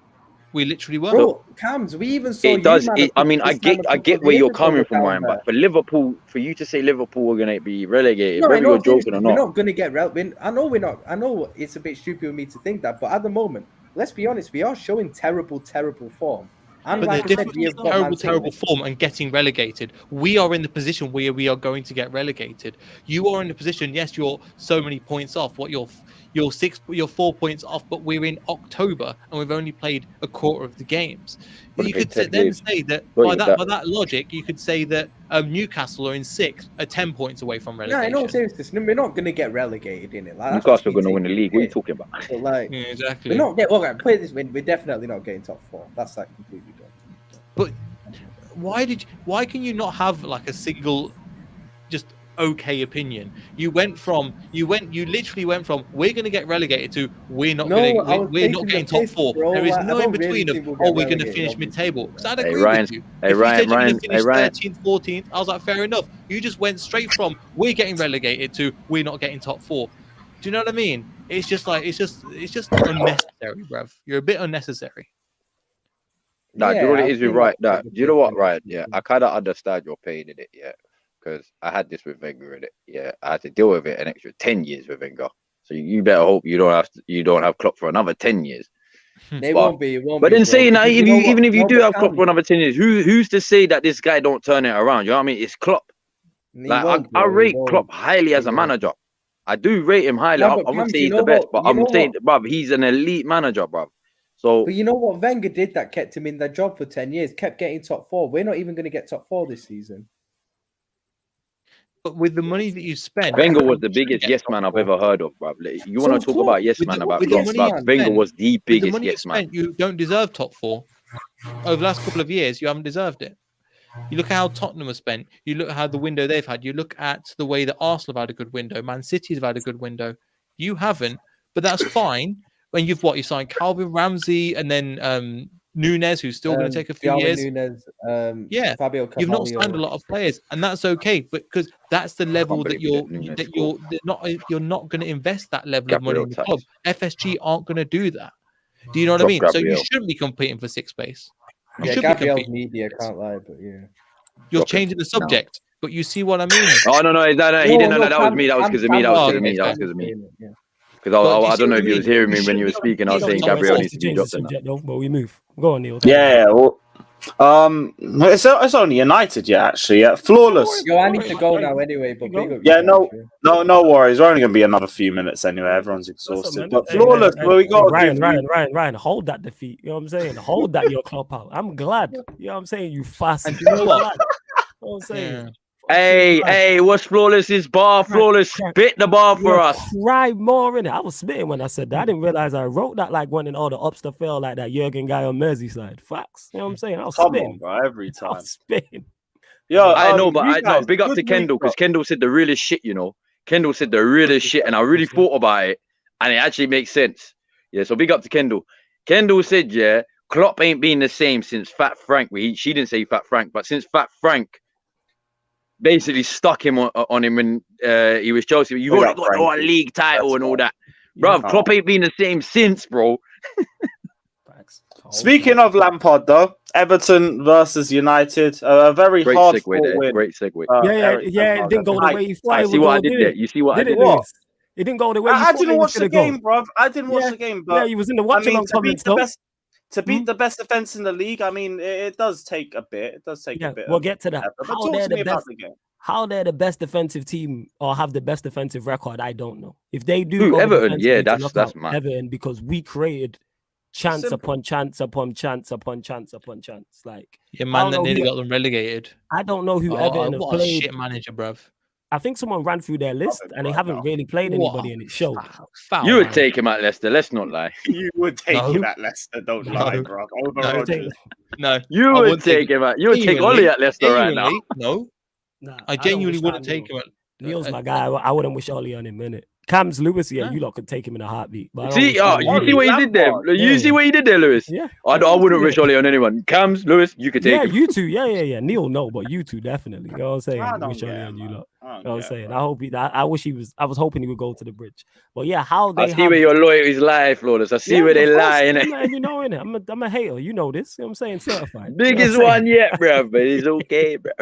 We literally were. Bro, Cams, we even saw It does. man I mean, I get where you're coming from, Ryan. But But for Liverpool, for you to say Liverpool are gonna be relegated, no, I whether know you're joking or we're not, not going to get relevant. I know we're not. I know it's a bit stupid of me to think that, but at the moment, let's be honest, we are showing terrible form. And But like the I said, difference we is have got Man City. terrible form and getting relegated. We are in the position where we are going to get relegated. You are in the position, yes, you're so many points off. What you're 4 points off, but we're in October and we've only played a quarter of the games. But You they could played 10 then games. say that Well, by that logic, you could say that Newcastle are in 6th, are 10 points away from Yeah, relegation. I know. Seriously, we're not going to get relegated in it. Like, that's Newcastle are just me gonna win the taking league. What are you it. talking about? But like, Yeah, exactly. we're not. Okay, put it this way: we're definitely not getting top 4. That's like completely done. But why can you not have like a single just okay opinion? You literally went from we're going to get relegated to we're not No, I was we're not taking getting the top piss, 4. bro. There is Like, I no in don't really between think we'll of get we're going to relegated, finish obviously. mid-table. Because I'd Hey, agree Ryan, with you. hey, If you Ryan, said you're going Ryan, to finish hey, Ryan. 13th, 14th, I was like, fair enough. You just went straight from we're getting relegated to we're not getting top 4. Do you know what I mean? It's just like it's just unnecessary, bruv. You're a bit unnecessary. Nah, do you know what it is with feel right? like Nah, the do you know what, piss, right? Yeah, I kind of understand your pain in it, yeah, because I had this with Wenger in it. Yeah, I had to deal with it an extra 10 years with Wenger. So you better hope you don't have Klopp for another 10 years. They But- won't be. It won't But be, then bro, saying that, because if know you, what? even if you No, do but have Klopp Cam, for another 10 years, who's to say that this guy don't turn it around? You know what I mean? It's Klopp. he Like won't, I bro, he rate won't. Klopp highly as a He won't. manager. I do rate him highly. Yeah, I but wouldn't Cam, say you he's know the best, what- but you know I'm saying, what? bruv, he's an elite manager, bruv. So But you know what Wenger did that kept him in that job for 10 years, kept getting top 4. We're not even going to get top 4 this season. But with the money that you spend, Wenger was the you shouldn't biggest get yes top man I've 4. ever heard of, bruv. Like, you So want is to talk Klopp. about yes With man the- about with the Klopp, money bruv. you Wenger spend- was the With the biggest money yes you man. spent, you don't deserve top 4. Over the last couple of years, you haven't deserved it. You look at how Tottenham has spent. You look at how the window they've had. You look at the way that Arsenal have had a good window. Man City have had a good window. You haven't, but that's fine. When you signed Calvin Ramsey and then Nunes, who's still going to take a few Darwin years. Nunes, Yeah, Fabio You've not Carvalho. signed a lot of players, and that's okay. But because that's the level that believe we let Nunes you're not going to invest that level of money in the Gabriel club. FSG aren't going to do that. Do you know what I Drop mean? So you Gabriel. shouldn't be competing for 6th place. You Yeah, should be Gabriel's competing. media can't lie, but yeah. You're Okay. changing the subject, but you see what I mean. Oh no, he didn't. No, that was me. That was because of me. That was because of me. That was okay. because of me. Yeah. Because But do you I see don't know what if I you was mean? hearing me You when you were should speaking. I was be saying top Gabriel four. needs to be change the dropped in that. subject though, but we move. Go on, Neil. Take it. Yeah, well, it's only United, yeah, actually, yeah, flawless. Yo, I need to go now anyway, but big up you Yeah, guys, no worries. We're only gonna be another few minutes anyway. Everyone's exhausted, but flawless. Well, we got Ryan, hold that defeat. You know what I'm saying? Hold that your club out. I'm glad. You know what I'm saying? You fast. And you know what? You know what I'm saying? Yeah. Hey, what's flawless? Is bar flawless? Spit the bar for us. Cry more in it. I was smitten when I said that. I didn't realize I wrote that like when all the ups to fell like that Jurgen guy on Merseyside. Facts. You know what I'm saying? I was spitting. Bro, every time. I was spitting. Yo, I know, but guys, big up to Kendall because Kendall said the realest shit. You know, Kendall said the realest shit, and I really thought about it, and it actually makes sense. Yeah, so big up to Kendall. Kendall said, yeah, Klopp ain't been the same since Fat Frank. She didn't say Fat Frank, but since Fat Frank basically stuck him on him when he was Chelsea. You've already got a league title and all that. Bro, Klopp ain't been the same since, bro. Speaking of Lampard, though, Everton versus United, a very Great hard segue there. win. Great segue. It didn't go the way he thought. I see what I did there. You see what I did? It didn't go the way I didn't watch the game, bro. I didn't watch the game, but he was in the watching on comments. To beat the best defense in the league, I mean, it does take a bit. It does take a bit. We'll get to that. But talk to me about the game. How they're the best defensive team or have the best defensive record, I don't know. If they do, Everton, yeah, that's mad. Everton, because we created chance upon chance upon chance upon chance upon chance. Like, yeah, man, that nearly got them relegated. I don't know who Everton have what played. A shit manager, bruv. I think someone ran through their list and they haven't really played anybody, and it showed. You would take him at Leicester. Let's not lie. You would take him at Leicester. Don't lie, bro. No, you would take him at. You would take Ollie at Leicester right now. No, I genuinely wouldn't take him at. Neil's my guy. I wouldn't wish Ollie on him, innit? Cam's Lewis, you lot could take him in a heartbeat. But you see what he did there? You see what he did there, Lewis? Yeah. I wouldn't wish Ollie on anyone. Cam's, Lewis, you could take him. Yeah, you two. Yeah. Neil, no, but you two definitely. You know what I'm saying? I wish Ollie on you lot. You know what I'm saying? I wish I was hoping he would go to the bridge. But yeah, I see where your loyalties lie, Flawless. I see where they lie, innit? You know, innit? I'm a hater. You know this. You know what I'm saying? Certified. Biggest one yet, bro. But it's okay, bro.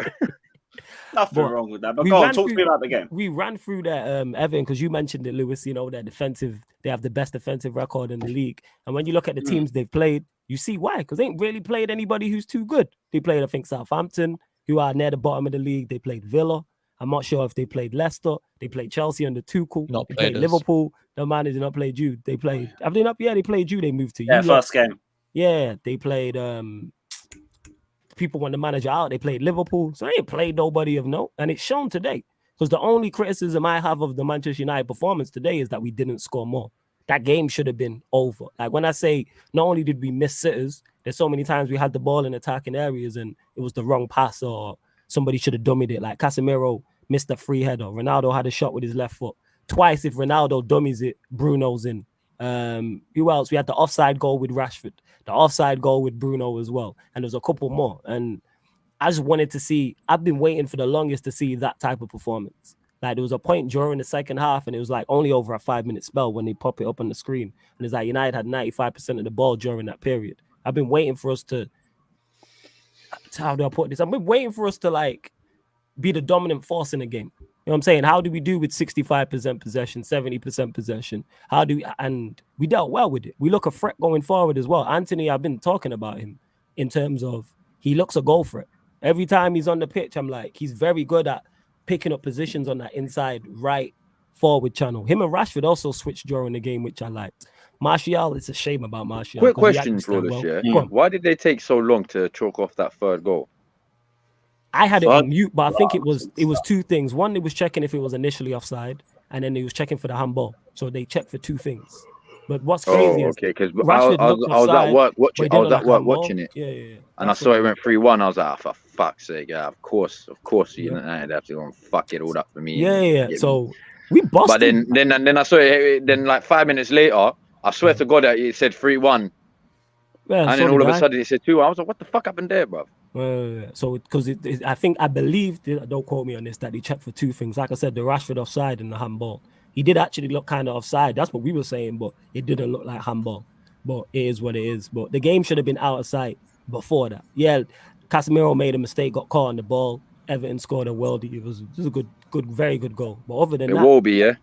Nothing wrong with that. But go on, talk to me about the game. We ran through that Everton because you mentioned it, Lewis. You know, they're defensive. They have the best defensive record in the league. And when you look at the teams they've played, you see why. Because they ain't really played anybody who's too good. They played, I think, Southampton, who are near the bottom of the league. They played Villa. I'm not sure if they played Leicester. They played Chelsea under Tuchel. They played Liverpool. The manager not played Jude. They played. Have they not? Yeah, they played Jude. They moved to first game. Yeah, they played. People want the manager out. They played Liverpool, so they ain't played nobody of note, and it's shown today. Because the only criticism I have of the Manchester United performance today is that we didn't score more. That game should have been over. Like when I say, not only did we miss sitters, there's so many times we had the ball in attacking areas and it was the wrong pass or somebody should have dummied it. Like Casemiro missed a free header. Ronaldo had a shot with his left foot. Twice, if Ronaldo dummies it, Bruno's in. Who else? We had the offside goal with Rashford, the offside goal with Bruno as well, and there's a couple more. And I just wanted to see. I've been waiting for the longest to see that type of performance. Like there was a point during the second half, and it was like only over a 5-minute spell when they pop it up on the screen, and it's like United had 95% of the ball during that period. I've been waiting for us to. How do I put this? I've been waiting for us to like be the dominant force in the game. You know what I'm saying? How do we do with 65% possession, 70% possession? And we dealt well with it. We look a threat going forward as well. Anthony, I've been talking about him in terms of he looks a goal threat. Every time he's on the pitch, I'm like, he's very good at picking up positions on that inside right forward channel. Him and Rashford also switched during the game, which I liked. Martial, it's a shame about Martial. Quick question, Flawless, Why did they take so long to chalk off that third goal? I had it on mute, but I think it was two things. One, it was checking if it was initially offside, and then it was checking for the handball. So they checked for two things. But what's crazy is because I was at work watching it. Yeah. And I saw it went 3-1. I was like, for fuck's sake, of course, United have to go and fuck it all up for me. Yeah. So we busted. But then I saw it. Then like 5 minutes later, I swear to God that it said 3-1. Yeah, and then all of a sudden it said 2. I was like, what the fuck happened there, bro? So because I believe, don't quote me on this, that they checked for two things. Like I said, the Rashford offside and the handball. He did actually look kind of offside. That's what we were saying, but it didn't look like handball. But it is what it is. But the game should have been out of sight. before that. Yeah, Casemiro made a mistake, got caught on the ball. Everton scored a worldie. It was a good, very good goal. But other than It that, will be, yeah.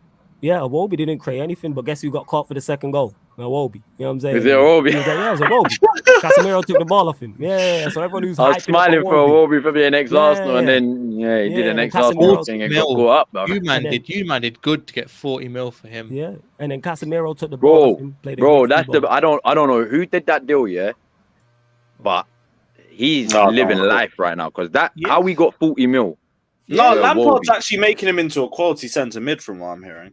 yeah, Iwobi didn't create anything. But guess who got caught for the second goal? Iwobi. You know what I'm saying? Is it Iwobi? He was like, yeah, it was Iwobi. Casemiro took the ball off him. Yeah. So everyone who's I was hyping smiling up for Iwobi for being ex-Arsenal, and Yeah. then he did an and ex-Arsenal Casemiro- thing and got caught up, bro. You man did good to get 40 mil for him. Yeah, and then Casemiro took the ball off him. Played a good That's football. I don't know who did that deal, yeah, but he's living life right now because how we got 40 mil. No, Yeah, Lampard's Iwobi. actually making him into a quality centre mid, from what I'm hearing.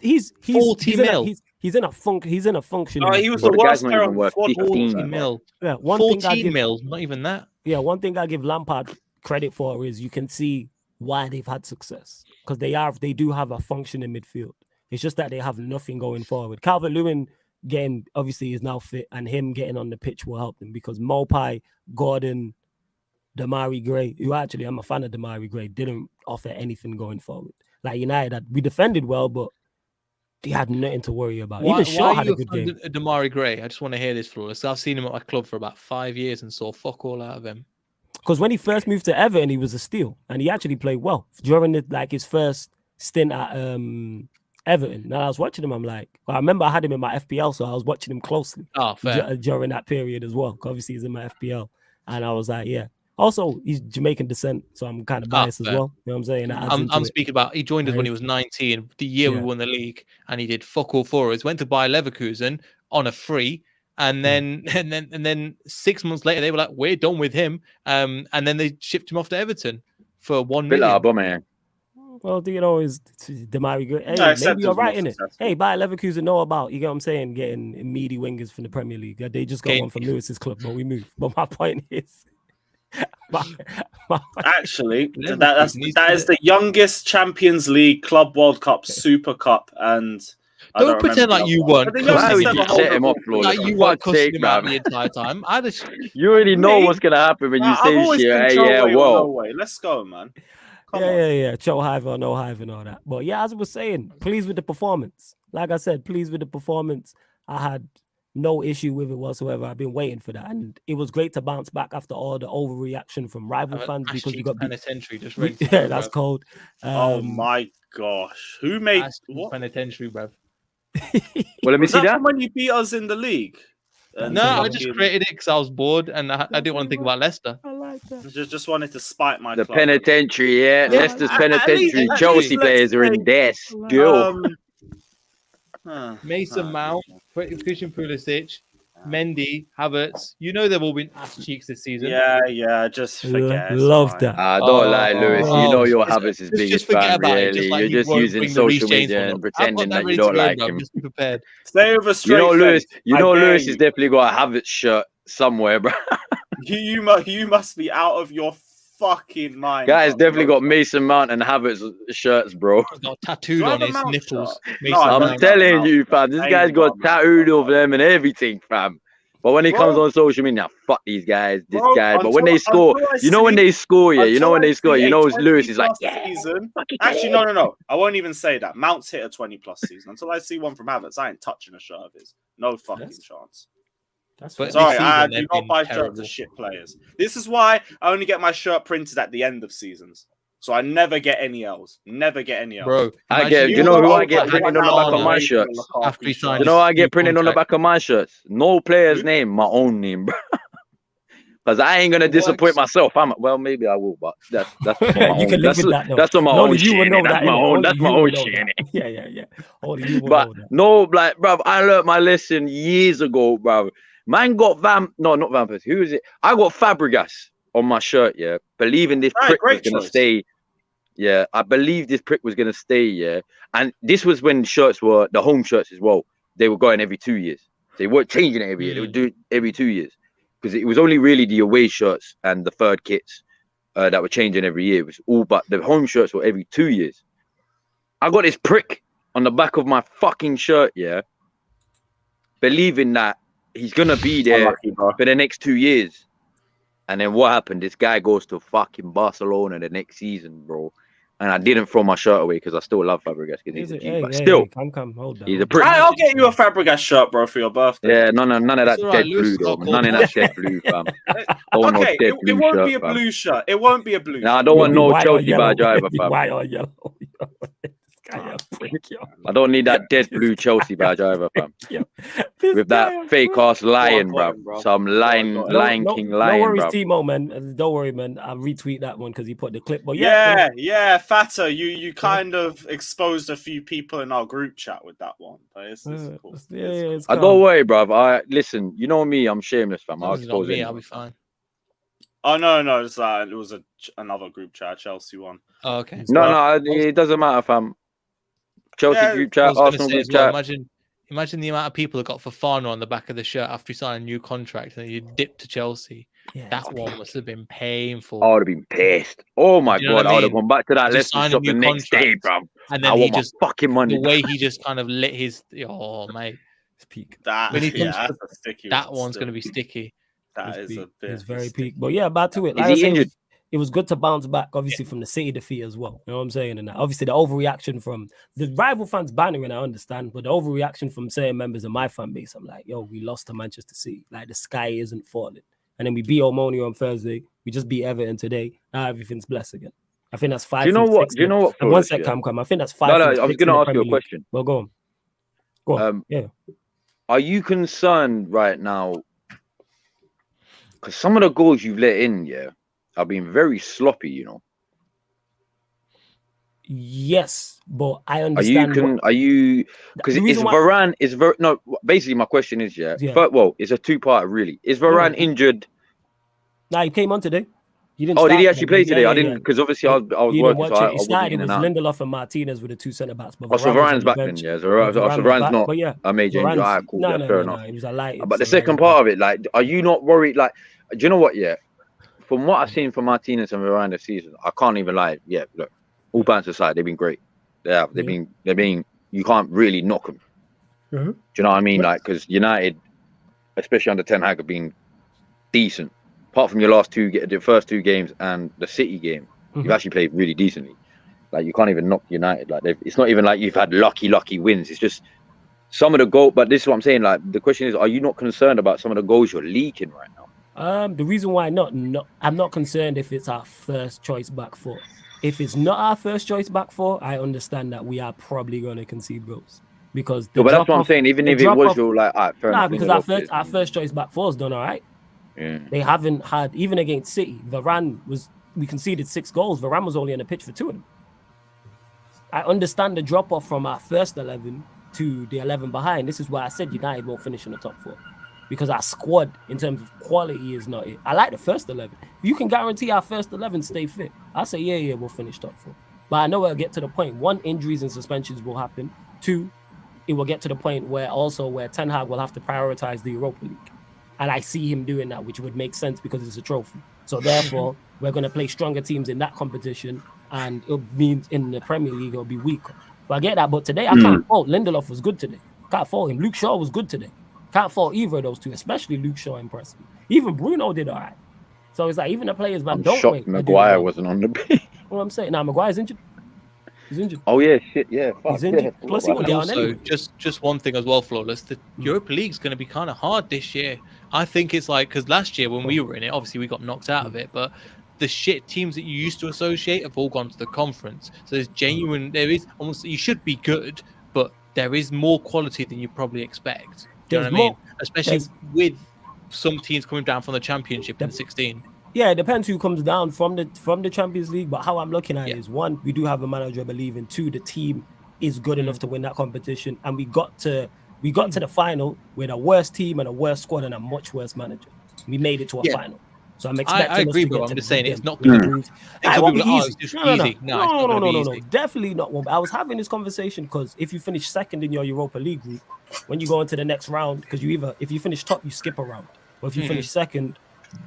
He's 40 mil. He's in a function. No, he was Well, the the worst guy's not player even on the worth squad. 15 40 mil. Yeah, one thing I 14 give mil, not even that. Yeah, one thing I give Lampard credit for is you can see why they've had success because they do have a function in midfield. It's just that they have nothing going forward. Calvert-Lewin obviously is now fit, and him getting on the pitch will help them because Mopai, Gordon, Damari Gray, who actually I'm a fan of Damari Gray, didn't offer anything going forward. Like United, we defended well, but they had nothing to worry about. Even Shaw had a good game. Damari Gray, I just want to hear this, Flawless. I've seen him at my club for about 5 years and saw fuck all out of him. Because when he first moved to Everton, he was a steal, and he actually played well during his first stint at Everton. Now I was watching him. I'm like, I remember I had him in my FPL, so I was watching him closely. Oh, fair. During that period as well. Obviously, he's in my FPL, and I was like, yeah. Also, he's Jamaican descent, so I'm kind of biased as well. You know what I'm saying? I'm speaking about he joined us when he was 19, the year we won the league, and he did fuck all for us. Went to Bayer Leverkusen on a free, and then 6 months later they were like, we're done with him, and then they shipped him off to Everton for $1 million. Well, do you know is Damari Gray? Hey, No, maybe you're right in it. Hey, Bayer Leverkusen know about, you get what I'm saying, getting meaty wingers from the Premier League. They just got one from Lewis's club, but we move. But my point is. Actually, that is the youngest Champions League, Club World Cup, Super Cup, and don't pretend like you weren't. Set him up, like you weren't cussing him out the entire time. You already know what's gonna happen when you say shit. Let's go, man. Yeah. Show hive or no hive and all that. But yeah, as I was saying, pleased with the performance. Like I said, pleased with the performance. I had no issue with it whatsoever. I've been waiting for that, and it was great to bounce back after all the overreaction from rival fans because we got penitentiary. Just ready that's cold. Oh my gosh, who made what penitentiary, bruv? Well, let me see that. When you beat us in the league. No, I just created it because I was bored and I didn't want to think about Leicester. I like that. Just wanted to spite my the club. Penitentiary. Yeah, Leicester's penitentiary. Chelsea players are in there still. Mason Mount, Christian Pulisic, Mendy, Havertz. You know they've all been ass cheeks this season. Yeah. Just forget. Love that. Don't lie, Lewis. You know your Havertz's biggest fan. Really, you're just using social media and pretending that you don't like him. Just be prepared. Stay with a straight Lewis. face. Lewis has definitely got a Havertz shirt somewhere, bro. You must be out of your fucking mind. Guy's definitely got Mason Mount and Havertz shirts, bro. He's got tattooed on his nipples. I'm telling you, fam. This guy's got tattooed over them and everything, fam. But when he comes on social media, fuck these guys, this guy. But when they score, when they score, Lewis is like, Actually, no. I won't even say that. Mount's hit a 20+ season. Until I see one from Havertz, I ain't touching a shirt of his. No fucking chance. Sorry, I do not buy shirts of shit players. This is why I only get my shirt printed at the end of seasons. So I never get any L's. Bro, I get. You know who I get printed on the back of my shirts? You know I get printed on the back of my shirts? No player's name, my own name, bro. Because I ain't gonna disappoint myself. Maybe I will, but that's my own. That's on my own shit. That's my own shit. Yeah. But no, like, bro, I learned my lesson years ago, bro. Man got not Van Persie. Who is it? I got Fabregas on my shirt, yeah, believing this prick was going to stay. Yeah, I believe this prick was going to stay, yeah. And this was when shirts were, the home shirts as well, they were going every 2 years. They weren't changing it every year. They would do it every 2 years. Because it was only really the away shirts and the third kits that were changing every year. It was all but the home shirts were every 2 years. I got this prick on the back of my fucking shirt, yeah, believing that he's going to be there for the next 2 years. And then what happened? This guy goes to fucking Barcelona the next season, bro. and I didn't throw my shirt away because I still love Fabregas. But still, come, hold on. he's a prick. I'll get you a Fabregas shirt, bro, for your birthday. Yeah, none of that dead blue, though. None of that dead blue, fam. Okay, it won't be a blue shirt. It won't be a blue. No, I don't want no Chelsea badge either, fam. White or yellow. I don't need that dead blue Chelsea badge either, fam. With that fake ass lion, bro. Some Lion King lion, no worries, bro. Timo, man. Don't worry, man. I'll retweet that one because he put the clip. But yeah, Fatta, you kind of exposed a few people in our group chat with that one. But it's cool. I don't worry, bro. Listen, you know me, I'm shameless, fam. I'll expose me, I'll be fine. Oh no, it was another group chat, Chelsea one. Oh, okay. No, it doesn't matter, fam. Chelsea group chat, Arsenal group chat. Imagine the amount of people that got Fofana on the back of the shirt after he signed a new contract and you dipped to Chelsea. Yeah, that one must have been painful. I would have been pissed. Oh my God, I would have gone back to that Leicester shop the next day, bro. And then he just fucking money. The way he just kind of lit his mate. It's peak. That's a sticky. That one's going to be sticky. That is a bit. It's very peak. But yeah, back to it. Like is he injured? It was good to bounce back, obviously, from the City defeat as well. You know what I'm saying? And obviously, the overreaction from the rival fans bannering, I understand, but the overreaction from certain members of my fan base, I'm like, yo, we lost to Manchester City. Like, the sky isn't falling. And then we beat Omonia on Thursday. We just beat Everton today. Now everything's blessed again. I think that's 5. Do you know what? Do you know what? And one sec, Cam. I think that's 5. No, I was going to ask you a question. Well, go on. Yeah. Are you concerned right now? Because some of the goals you've let in, have been very sloppy, you know. Yes, but I understand. Are you? Because it's Varane. Is no. Basically, my question is, it's a two-part really. Is Varane injured? Nah, he came on today. Did he actually play today? I didn't, because obviously I was working. So I started. It was Lindelof and Martinez with the 2 centre backs. But so Varane's back then, yeah. So Varane's not a major injury. All right, cool. No, fair enough. It was a light. But the second part of it, like, are you not worried? Like, do you know what? Yeah. From what I've seen from Martinez and Varane this season, I can't even lie. Yeah, look, all bands aside, they've been great. They've been. You can't really knock them. Do you know what I mean? Like, because United, especially under Ten Hag, have been decent. Apart from your the first 2 games and the City game, you've actually played really decently. Like, you can't even knock United. Like, it's not even like you've had lucky wins. It's just some of the goals. But this is what I'm saying. Like, the question is, are you not concerned about some of the goals you're leaking right now? The reason why I'm not concerned if it's our first choice back 4. If it's not our first choice back 4, I understand that we are probably going to concede goals because. But that's what I'm saying. Even if it was your like, all right, fair enough. Because our first choice back 4 is done all right. Yeah. They haven't had, even against City, we conceded 6 goals. Varane was only on the pitch for 2 of them. I understand the drop off from our first 11 to the 11 behind. This is why I said United won't finish in the top 4. Because our squad, in terms of quality, is not it. I like the first 11. If you can guarantee our first 11 stay fit, I say, yeah, we'll finish top 4. But I know it'll get to the point. 1, injuries and suspensions will happen. 2, it will get to the point where Ten Hag will have to prioritize the Europa League. And I see him doing that, which would make sense because it's a trophy. So therefore, we're going to play stronger teams in that competition. And it means in the Premier League, it'll be weaker. But I get that. But today, I can't fault. Lindelof was good today. Can't fault him. Luke Shaw was good today. Can't fault either of those 2, especially Luke Shaw impressed me. Even Bruno did all right. So it's like, even the players, man, I'm shocked Maguire wasn't on the pitch. What I'm saying, Maguire's injured. He's injured. Oh yeah, shit, yeah. He's injured. Yeah. Plus, he went down anyway. Just one thing as well, Flawless. The Europa League's going to be kind of hard this year. I think it's like, because last year when we were in it, obviously we got knocked out of it, but the shit teams that you used to associate have all gone to the conference. So there is almost, you should be good, but there is more quality than you probably expect. Do you know what I mean? Especially with some teams coming down from the Championship in 16. Yeah, it depends who comes down from the Champions League. But how I'm looking at it is, 1, we do have a manager I believe in. 2, the team is good enough to win that competition. And we got to the final with a worse team and a worse squad and a much worse manager. We made it to a final. So I'm expecting. I agree, but I'm just saying it's not going to be. It won't be easy. No, definitely not. I was having this conversation because if you finish second in your Europa League group, when you go into the next round, because if you finish top, you skip a round. Or if you finish second,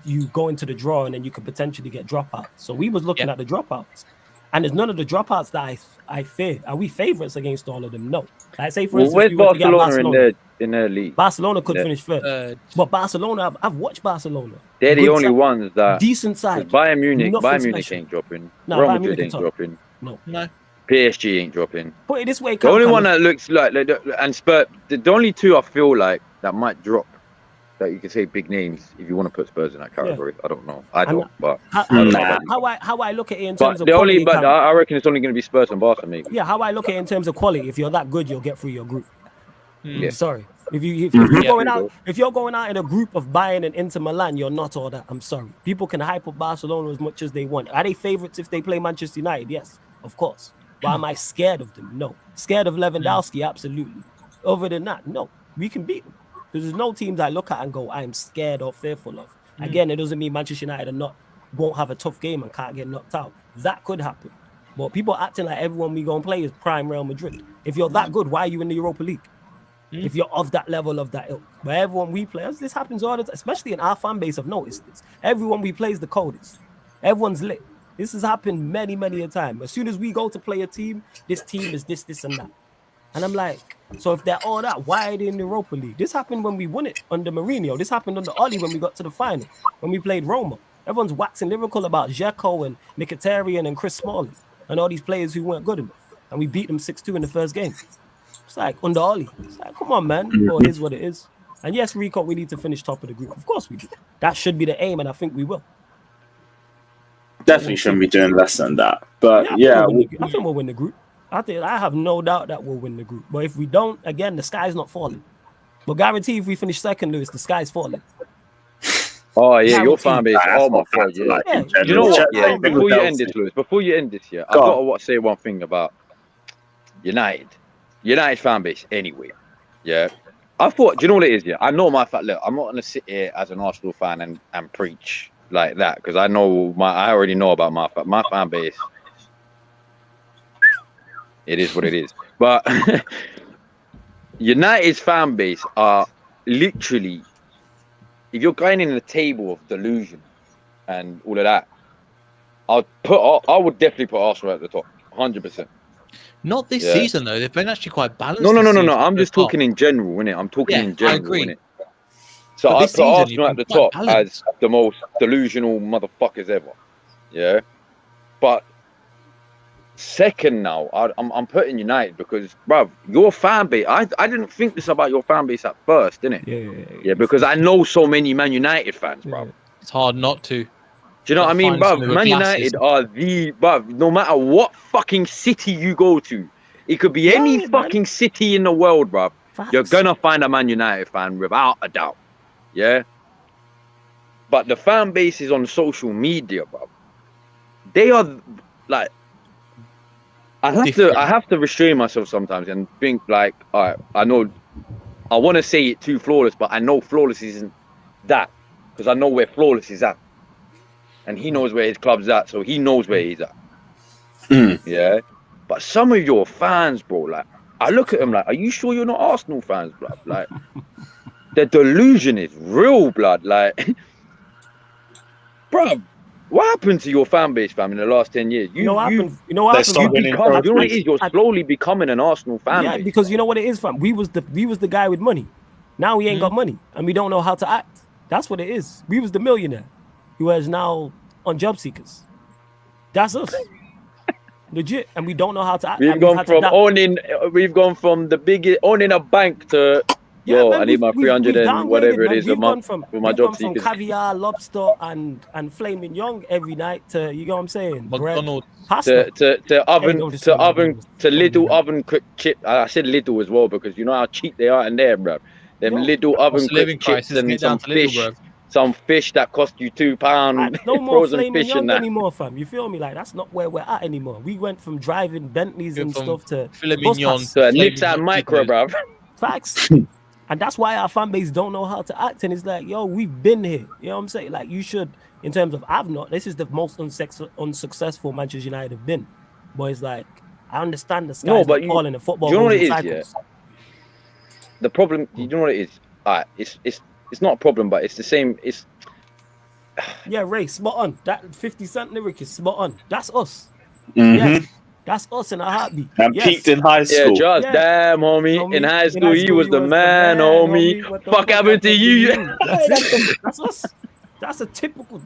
you go into the draw and then you could potentially get dropouts. So we was looking at the dropouts, and there's none of the dropouts that I fear. Are we favourites against all of them? No. Like, say for instance, where's Barcelona in their league? Barcelona could finish third, but Barcelona, I've watched Barcelona. They're the only ones that decent side. Bayern Munich ain't dropping. No, Real Madrid ain't dropping. No. PSG ain't dropping. Put it this way, The only one that looks like and Spurs, the only two I feel like that might drop, that you can say big names if you want to put Spurs in that category. I don't know. I don't, but I don't know how I look at it in terms but of quality. but I reckon it's only going to be Spurs and Barca, maybe. Yeah, how I look at it in terms of quality. If you're that good, you'll get through your group. Yeah. Sorry. If you're going out in a group of Bayern and Inter Milan, you're not all that. I'm sorry. People can hype up Barcelona as much as they want. Are they favourites if they play Manchester United? Yes, of course. But am I scared of them? No. Scared of Lewandowski? Absolutely. Other than that, no. We can beat them. Because there's no teams I look at and go, I'm scared or fearful of. Again, it doesn't mean Manchester United won't have a tough game and can't get knocked out. That could happen. But people acting like everyone we going to play is prime Real Madrid. If you're that good, why are you in the Europa League? If you're of that level, of that ilk. But everyone we play, this happens all the time, especially in our fan base. I've noticed this. Everyone we play is the coldest. Everyone's lit. This has happened many, many a time. As soon as we go to play a team, this team is this, and that. And I'm like, so if they're all that, why are they in the Europa League? This happened when we won it under Mourinho. This happened under Oli when we got to the final, when we played Roma. Everyone's waxing lyrical about Dzeko and Mkhitaryan and Chris Smalling and all these players who weren't good enough. And we beat them 6-2 in the first game. It's like under Oli. It's like, come on, man. Well, it is what it is. And yes, Rico, we need to finish top of the group. Of course we do. That should be the aim, and I think we will. Definitely shouldn't be doing less than that. But I think we'll win the group. I have no doubt that we'll win the group. But if we don't, again, the sky's not falling. But guarantee if we finish second, Lewis, the sky's falling. Oh yeah, your fan base. Oh my god, yeah. You know what? Yeah, before you end this, Lewis. Before you end this, yeah, I've got to say one thing about United fan base. Anyway, yeah. I thought, do you know what it is? Yeah, I know my fact. Look, I'm not gonna sit here as an Arsenal fan and preach like that because I already know about my fan base. It is what it is. But United's fan base are literally, if you're going in the table of delusion and all of that, I would definitely put Arsenal at the top, 100%. Not this season though. They've been actually quite balanced. No. I'm just talking in general, innit? I'm talking in general, I agree. Innit? So I put Arsenal at the top as the most delusional motherfuckers ever. Yeah. But second now, I'm putting United because, bruv, your fan base, I didn't think this about your fan base at first, didn't it? Yeah, because I know so many Man United fans, bruv. It's hard not to. Do you know what I mean, bruv? Man United are bruv, no matter what fucking city you go to, it could be any fucking city in the world, bruv. You're gonna find a Man United fan without a doubt. Yeah? But the fan bases on social media, bruv, they are like, I have to restrain myself sometimes and think like, all right, I know I want to say it too flawless, but I know flawless isn't that because I know where flawless is at. And he knows where his club's at, so he knows where he's at. Yeah. But some of your fans, bro, like, I look at them like, are you sure you're not Arsenal fans, blood? Like, the delusion is real, blood. Like, bro, what happened to your fan base, fam, in the last 10 years? You know what happened? You know what it is? You're slowly becoming an Arsenal fan. Yeah, because you know what it is, fam. We was the guy with money. Now we ain't got money, and we don't know how to act. That's what it is. We was the millionaire who is now on job seekers. That's us. Legit. And we don't know how to act. We've gone from the biggest owning a bank to I need my 300 and whatever it is a month for my job seekers. From caviar, lobster and flaming young every night to, you know what I'm saying? McDonald's. Pasta. To little oven cooked chip. I said little as well because you know how cheap they are in there, bro. Them little oven cooked chips and some fish. Some fish that cost you £2. No more flaming young anymore, fam. You feel me? Like that's not where we're at anymore. We went from driving Bentleys and stuff to filet mignon to a nips and micro, bruv. Facts. And that's why our fan base don't know how to act. And it's like, yo, we've been here. You know what I'm saying? Like you should, in terms of this is the most unsuccessful Manchester United have been. But it's like, I understand the sky's not falling in football. Do you know what it is? Yeah? The problem, you know what it is? It's not a problem, but it's the same. It's Ray, spot on. That 50 Cent lyric is spot on. That's us. Mm-hmm. Yeah, that's us in a heartbit. And peaked in high school. Damn, homie. In high school, he was the man, homie. Fuck happened to you? That's us. That's typical.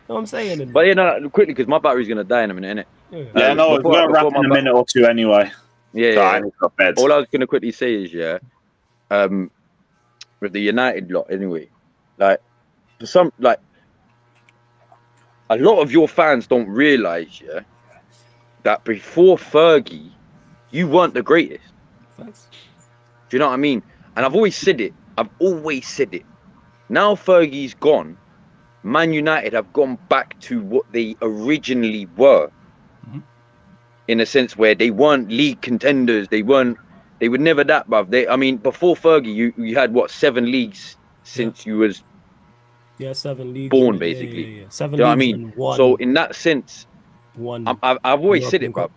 what I'm saying? But no, quickly, because my battery's gonna die in a minute, innit? Yeah, no, we're gonna wrap in a minute or two anyway. Yeah. Bed. All I was gonna quickly say is, with the United lot, anyway, like for some, like a lot of your fans don't realize, that before Fergie, you weren't the greatest. Thanks. Do you know what I mean? And I've always said it. Now Fergie's gone, Man United have gone back to what they originally were. In a sense where they weren't league contenders. They were never that, bruv. I mean, before Fergie, you had what, 7 leagues since you was 7 leagues born, basically. Yeah. 7 Do you know what I leagues mean? and one. So in that sense, I've always said it, bruv.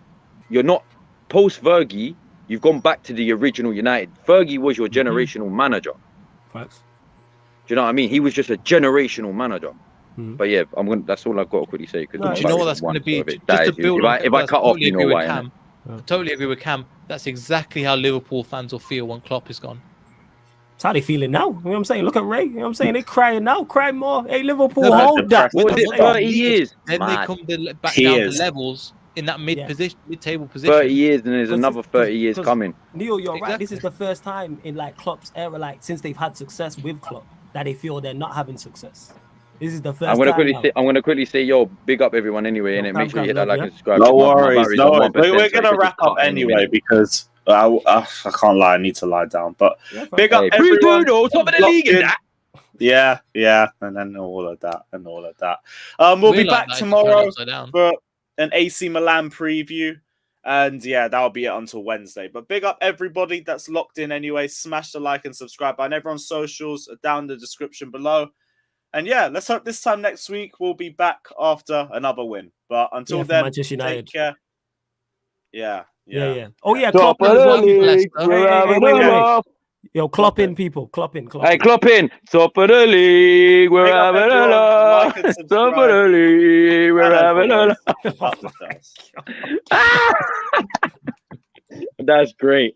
You're not post Fergie. You've gone back to the original United. Fergie was your generational manager. Facts. Do you know what I mean? He was just a generational manager. But yeah, that's all I've got to quickly say. Do you know what that's going to be? Just to build on if I cut off, you know why. Totally agree with Cam. That's exactly how Liverpool fans will feel when Klopp is gone. That's how they feeling now. You know what I'm saying? Look at Ray. You know what I'm saying? They crying now. Cry more. Hey, Liverpool, hold that. What was it, 30 years? Then they come back down to levels in that mid-table position. 30 years, and there's another 30 years coming. Neil, you're right. This is the first time in like Klopp's era, like since they've had success with Klopp, that they feel they're not having success. This is the first I'm gonna quickly say, yo, big up everyone anyway, and make sure you hit that like and subscribe. No worries. We're gonna wrap up anyway because I can't lie. I need to lie down. But big up everyone. Top of the league in that. Yeah, and then all of that. We'll be back tomorrow for an AC Milan preview. And yeah, that'll be it until Wednesday. But big up everybody that's locked in anyway. Smash the like and subscribe button. Everyone's socials are down in the description below. And yeah, let's hope this time next week we'll be back after another win. But until then, take care. Yeah. Oh yeah, Klopp in as well. Yo, Klopp in, people. Klopp in. Hey, Klopp in. Top of the league. We're having a lot. Top of the league. We're having a lot. That's great.